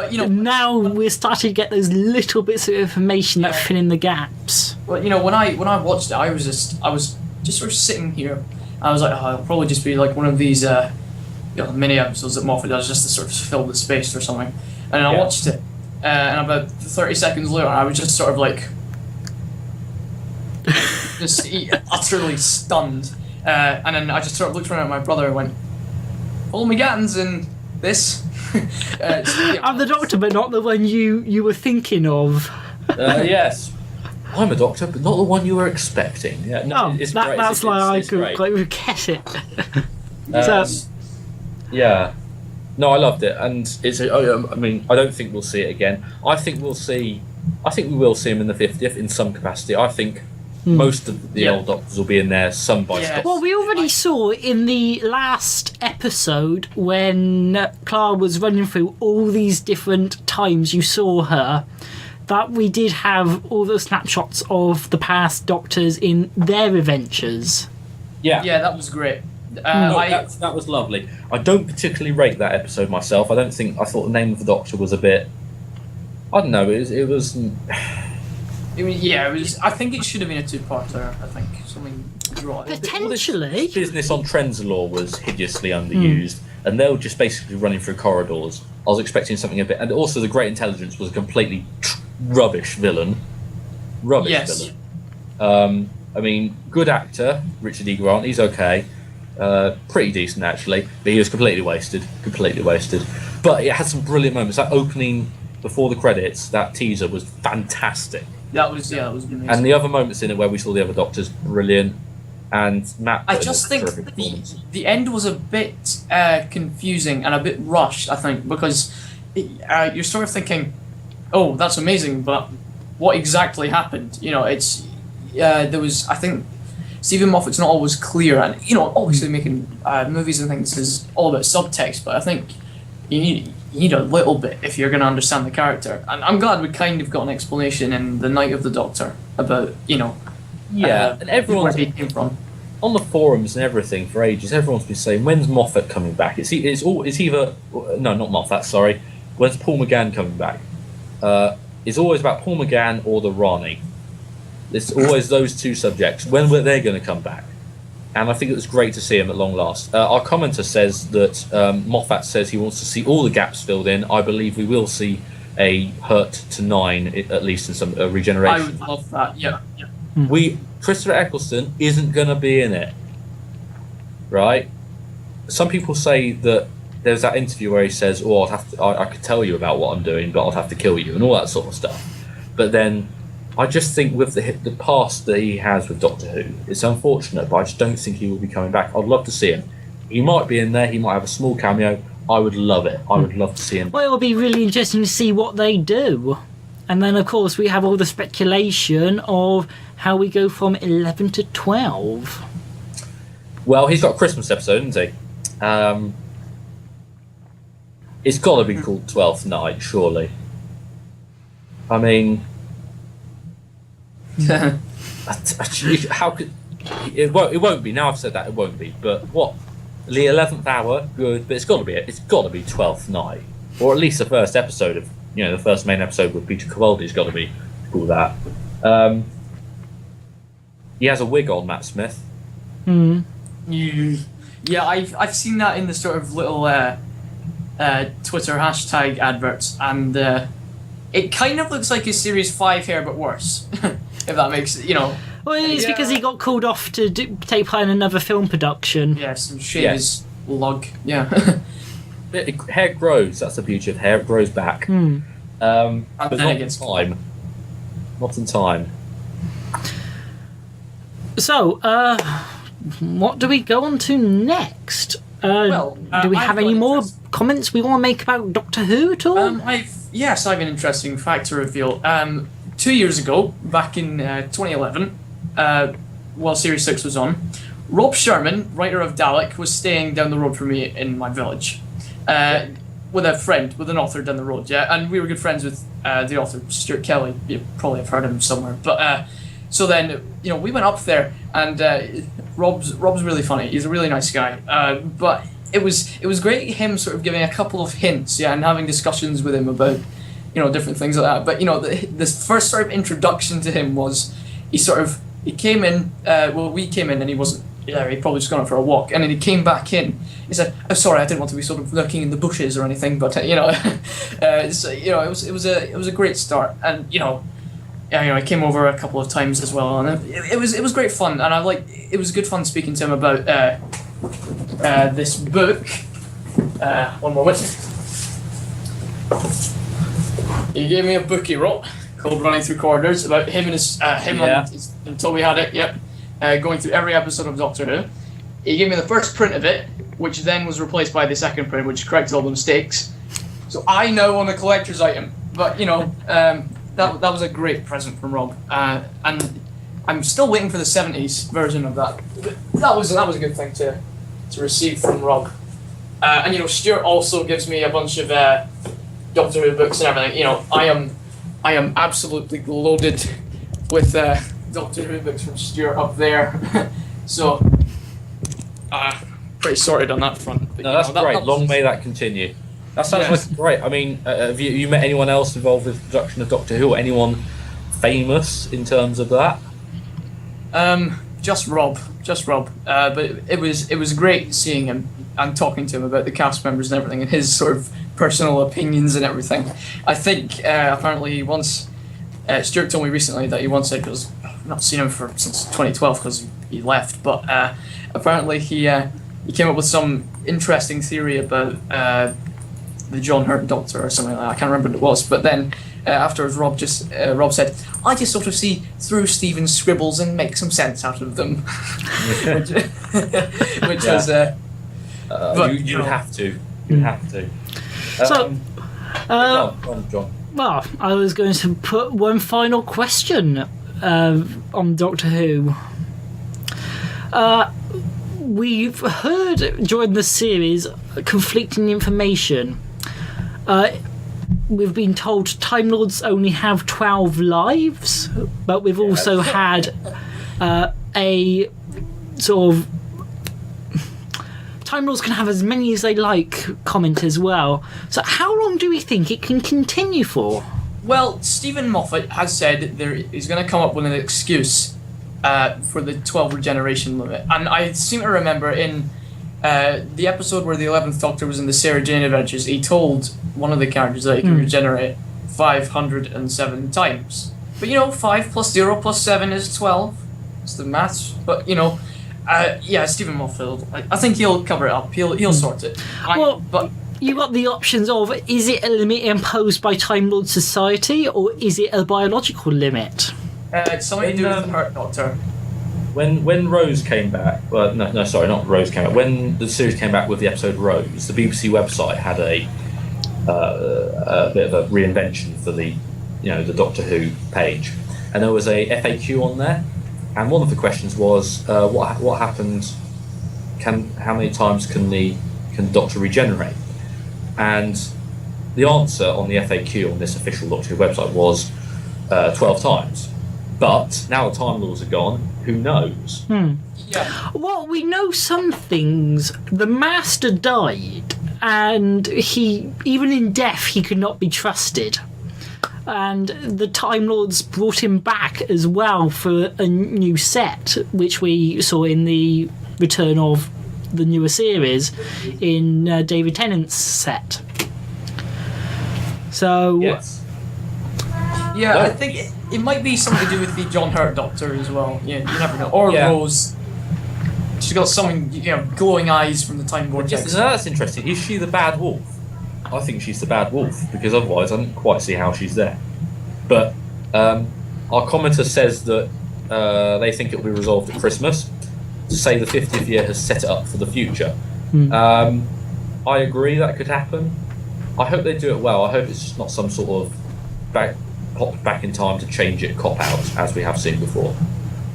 now we're starting to get those little bits of information that fill in the gaps. Well, when I watched it, I was just sort of sitting here. I was like, it'll probably just be like one of these mini episodes that Moffat does just to sort of fill the space or something. And I watched it, and about 30 seconds later, I was just sort of like, just utterly stunned. And then I just sort of looked around at my brother and went, Paul McGann's in this. I'm the Doctor, but not the one you were thinking of. Yes. I'm a Doctor, but not the one you were expecting. Yeah, no, it's great. That's why I could guess it. Yeah. No, I loved it, and I don't think we'll see it again. I think we'll see I think we will see him in the 50th in some capacity. I think most of the old Doctors will be in there, some by stock. Well, we already saw in the last episode when Clara was running through all these different times you saw her, that we did have all the snapshots of the past Doctors in their adventures. Yeah, that was great. That was lovely. I don't particularly rate that episode myself. I thought the name of the Doctor was a bit... I don't know, it was... It was. I think it should have been a two-parter. I think something right. Potentially. Business on Trenzalore was hideously underused, and they were just basically running through corridors. I was expecting something a bit, and also the Great Intelligence was a completely rubbish villain. Villain. I mean, good actor, Richard E. Grant. He's okay, pretty decent actually, but he was completely wasted. But it had some brilliant moments. That opening before the credits, that teaser was fantastic. That was amazing. And the other moments in it where we saw the other Doctors, brilliant. And Matt, I just think the end was a bit confusing and a bit rushed. I think because you're sort of thinking, "Oh, that's amazing," but what exactly happened? You know, it's there was. I think Stephen Moffat's not always clear, and obviously making movies and things is all about subtext. But I think you need a little bit if you're going to understand the character. And I'm glad we kind of got an explanation in The Night of the Doctor about, and everyone's where he came from. On the forums and everything for ages, everyone's been saying, when's Moffat coming back? It's either... No, not Moffat, sorry. When's Paul McGann coming back? It's always about Paul McGann or the Rani. It's always those two subjects. When were they going to come back? And I think it was great to see him at long last. Our commenter says that Moffat says he wants to see all the gaps filled in. I believe we will see a Hurt to 9, at least in some regeneration. I would love that, yeah. Christopher Eccleston isn't going to be in it, right? Some people say that there's that interview where he says, "Oh, I could tell you about what I'm doing, but I'll have to kill you," and all that sort of stuff. But then I just think with the past that he has with Doctor Who, it's unfortunate, but I just don't think he will be coming back. I'd love to see him. He might be in there. He might have a small cameo. I would love it. I would love to see him. Well, it'll be really interesting to see what they do. And then, of course, we have all the speculation of how we go from 11 to 12. Well, he's got a Christmas episode, hasn't he? It's got to be called 12th Night, surely. I mean... how could... It won't be. Now I've said that, it won't be. But what? The 11th hour? Good. But it's got to be 12th Night. Or at least the first episode of... the first main episode with Peter Capaldi's got to be called that. He has a wig on, Matt Smith. Yeah, I've seen that in the sort of little Twitter hashtag adverts, and it kind of looks like his Series 5 hair, but worse. If that makes Well, it's because he got called off to take part in another film production. Yes, and shave his lug. Yeah. Hair grows. That's the beauty of hair. It grows back. But not in time. Not in time. So, what do we go on to next? Do we have any more comments we want to make about Doctor Who at all? I have an interesting fact to reveal. 2 years ago, back in 2011, while Series 6 was on, Rob Sherman, writer of Dalek, was staying down the road from me in my village. With a friend, with an author down the road, and we were good friends with the author, Stuart Kelly. You probably have heard him somewhere. But so then, we went up there, and Rob's really funny. He's a really nice guy. But it was great him sort of giving a couple of hints, and having discussions with him about different things like that. But this first sort of introduction to him was he came in. We came in, and he wasn't there. He'd probably just gone out for a walk, and then he came back in. He said, "Oh, sorry, I didn't want to be sort of lurking in the bushes or anything, but it was a great start, and I came over a couple of times as well, and it was great fun, and it was good fun speaking to him about this book. One moment. He gave me a book he wrote called Running Through Corridors about him and and Toby had it. Yep, going through every episode of Doctor Who. He gave me the first print of it, which then was replaced by the second print, which corrected all the mistakes. So I now own a collector's item. But that was a great present from Rob, and I'm still waiting for the '70s version of that. That was a good thing to receive from Rob. And Stuart also gives me a bunch of Doctor Who books and everything. I am absolutely loaded with Doctor Who books from Stuart up there. So pretty sorted on that front. But, No, that's great. Long may that continue. That sounds like great. I mean, have you met anyone else involved with the production of Doctor Who, or anyone famous in terms of that? Just Rob. But it was great seeing him and talking to him about the cast members and everything, and his sort of personal opinions and everything. I think apparently once Stuart told me recently that he once said, because I've not seen him since 2012 because he left, but apparently he came up with some interesting theory about the John Hurt Doctor or something like that. I can't remember what it was, but then afterwards Rob said, I just sort of see through Stephen's scribbles and make some sense out of them. which was you have to. You have to. John. Well, I was going to put one final question on Doctor Who. We've heard during the series conflicting information. We've been told Time Lords only have 12 lives, but we've also had a sort of Time Lords can have as many as they like comment as well. So how long do we think it can continue for? Well, Stephen Moffat has said he's going to come up with an excuse for the 12 regeneration limit. And I seem to remember in the episode where the 11th Doctor was in the Sarah Jane Adventures, he told one of the characters that he can regenerate 507 times. But 5 plus 0 plus 7 is 12. It's the maths. But Stephen Moffat, I think he'll cover it up. He'll sort it. But you got the options of, is it a limit imposed by Time Lord Society, or is it a biological limit? It's something to do with the Hurt Doctor. When Rose came back, well, no, sorry, not Rose came back. When the series came back with the episode Rose, the BBC website had a bit of a reinvention for the Doctor Who page, and there was a FAQ on there, and one of the questions was what happened? How many times can the Doctor regenerate? And the answer on the FAQ on this official Doctor Who website was 12 times. But now the Time Lords are gone, who knows? Yeah. Well, we know some things. The Master died, and he, even in death, he could not be trusted. And the Time Lords brought him back as well for a new set, which we saw in the return of the newer series in David Tennant's set. So... Yes. Yeah, No. I think it might be something to do with the John Hurt Doctor as well. Yeah, you never know. Or Rose. She's got something, glowing eyes from the Time Vortex. That's interesting. Is she the bad wolf? I think she's the bad wolf, because otherwise I don't quite see how she's there. But our commenter says that they think it will be resolved at Christmas. To say the 50th year has set it up for the future. I agree that could happen. I hope they do it well. I hope it's just not some sort of hop back in time to change it cop out, as we have seen before.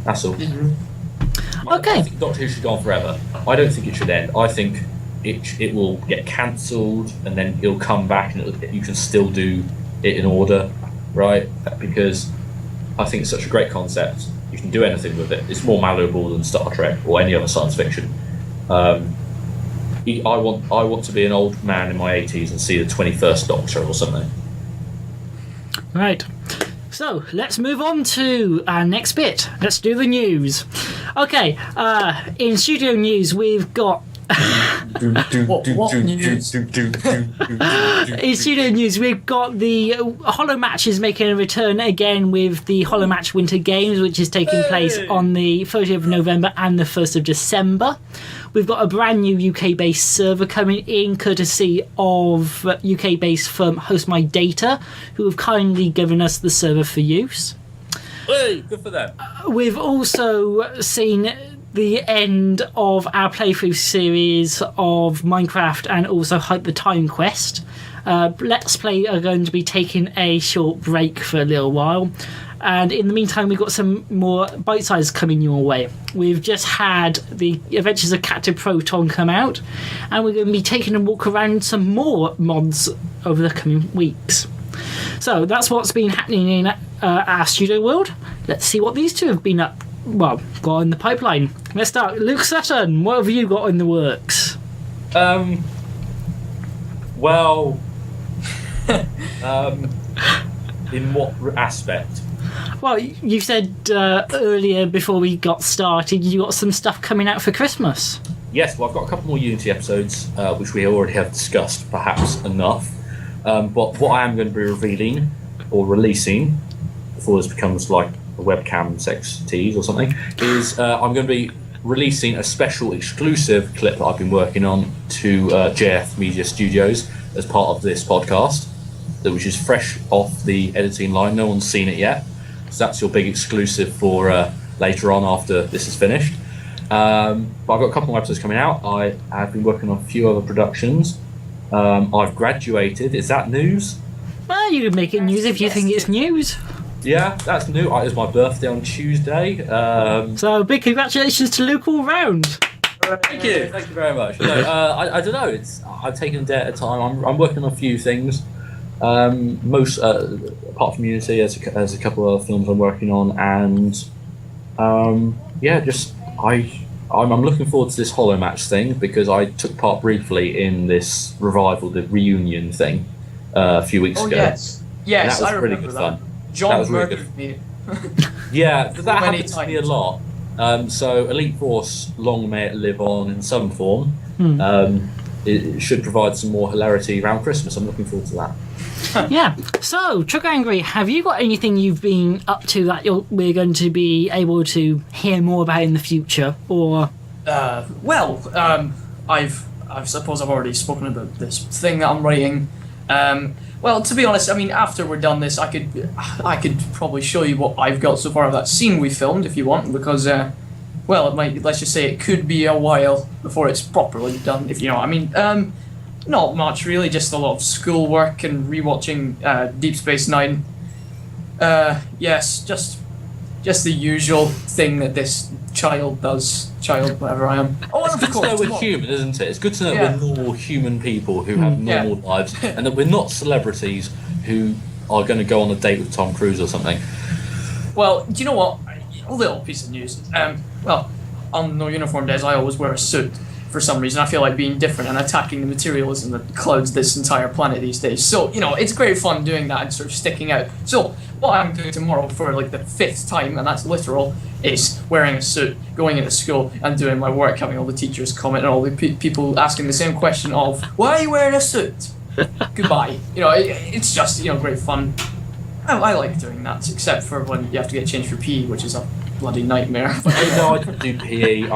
That's all. Okay. I think Doctor Who should go on forever. I don't think it should end. I think it will get cancelled, and then it'll come back, and you can still do it in order, right? Because I think it's such a great concept. You can do anything with it. It's more malleable than Star Trek or any other science fiction. I want to be an old man in my 80s and see the 21st Doctor or something. Right. So, let's move on to our next bit. Let's do the news. Okay, in studio news, we've got... What news? In studio news, we've got the Holomatch is making a return again with the Holomatch Winter Games, which is taking place on the 30th of November and the 1st of December. We've got a brand new UK-based server coming in, courtesy of UK-based firm Host My Data, who have kindly given us the server for use. Hey, good for them. We've also seen the end of our playthrough series of Minecraft and also Hype the Time Quest. Let's Play are going to be taking a short break for a little while. And in the meantime, we've got some more bite size coming your way. We've just had the Adventures of Captain Proton come out, and we're going to be taking a walk around some more mods over the coming weeks. So that's what's been happening in our studio world. Let's see what these two have been got in the pipeline. Let's start. Luke Sutton, what have you got in the works? Well, in what aspect? Well, you said earlier before we got started you got some stuff coming out for Christmas. Yes, well, I've got a couple more Unity episodes, which we already have discussed, perhaps enough. But what I am going to be revealing or releasing, before this becomes like a webcam sex tease or something, is I'm going to be releasing a special exclusive clip that I've been working on to JF Media Studios as part of this podcast, which is fresh off the editing line. No one's seen it yet. So that's your big exclusive for later on after this is finished. But I've got a couple more episodes coming out. I have been working on a few other productions. I've graduated. Is that news? Well, you can make it news if you think it's news. Yeah, that's new. It was my birthday on Tuesday. So big congratulations to Luke all round. Thank you very much. No, I don't know. I've taken a day at a time. I'm working on a few things. Most apart from Unity, there's a couple of films I'm working on, and I'm looking forward to this Holomatch thing because I took part briefly in this revival, the reunion thing, a few weeks ago. Yes, and that was I really remember good that. fun. John murdered me. Yeah, that Many happens to me a times. lot. So Elite Force, long may it live on in some form. It should provide some more hilarity around Christmas. I'm looking forward to that. Yeah. So, TriggerAngry, have you got anything you've been up to that we're going to be able to hear more about in the future? Or I suppose I've already spoken about this thing that I'm writing. Well, to be honest, I mean, after we're done this, I could probably show you what I've got so far of that scene we filmed, if you want, because, let's just say it could be a while before it's properly done, if you know what I mean. Not much, really, just a lot of schoolwork and rewatching Deep Space Nine. Yes, just the usual thing that this child does. Child, whatever I am. Oh, It's and good of to know course, we're human, isn't it? It's good to know Yeah. we're normal human people who have normal lives, and that we're not celebrities who are going to go on a date with Tom Cruise or something. Well, do you know what? A little piece of news. On No Uniform Days, I always wear a suit for some reason. I feel like being different and attacking the materialism that clouds this entire planet these days. So, it's great fun doing that and sort of sticking out. So, what I'm doing tomorrow for like the 5th time, and that's literal, is wearing a suit, going into school and doing my work, having all the teachers comment and all the people asking the same question of, why are you wearing a suit? Goodbye. It's just, great fun. I like doing that, except for when you have to get changed for PE, which is a bloody nightmare. No, I didn't do PE.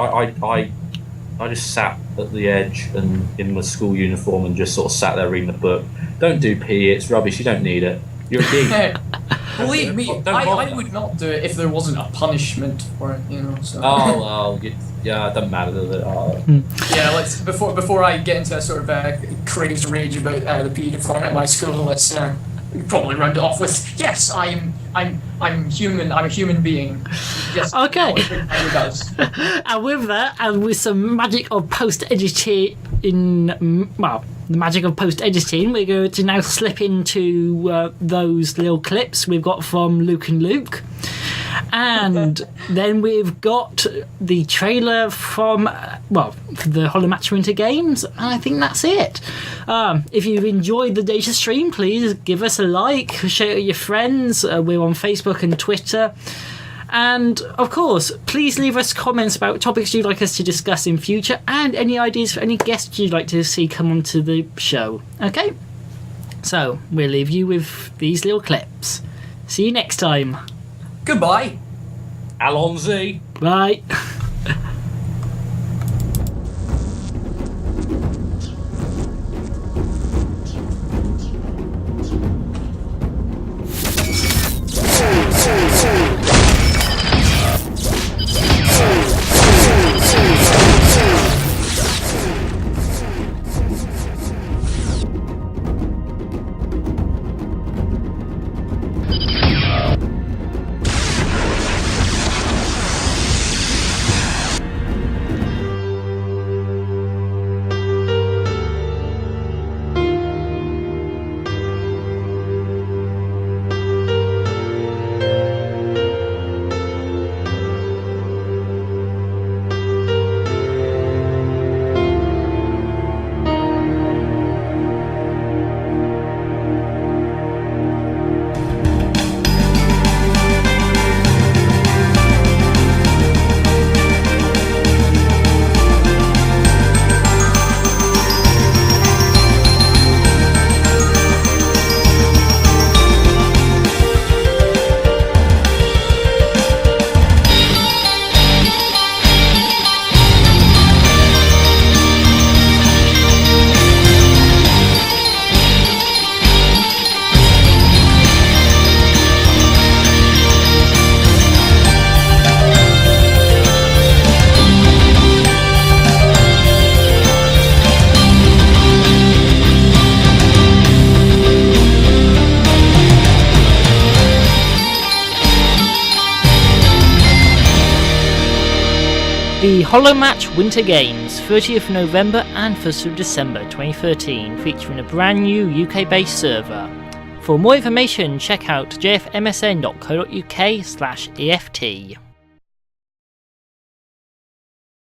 I just sat at the edge and in my school uniform and just sort of sat there reading a book. Don't do PE, it's rubbish, you don't need it. You're a geek. Believe me, Don't I bother. would not do it if there wasn't a punishment for it, so. It doesn't matter, does it? Yeah, let's before I get into a sort of crazy rage about the PE department at my school, let's probably round it off with, yes, I'm human, I'm a human being. Yes. Okay. Everybody does. and with that, and with some magic of post-editing, the magic of post-editing, we're going to now slip into those little clips we've got from Luke and Luke. And then we've got the trailer from, the Holomatch Winter Games, and I think that's it. If you've enjoyed the data stream, please give us a like, share it with your friends. We're on Facebook and Twitter. And, of course, please leave us comments about topics you'd like us to discuss in future and any ideas for any guests you'd like to see come onto the show. Okay? So, we'll leave you with these little clips. See you next time. Goodbye. Allons-y. Bye. Holomatch Winter Games, 30th of November and 1st of December 2013, featuring a brand new UK-based server. For more information, check out jfmsn.co.uk/EFT.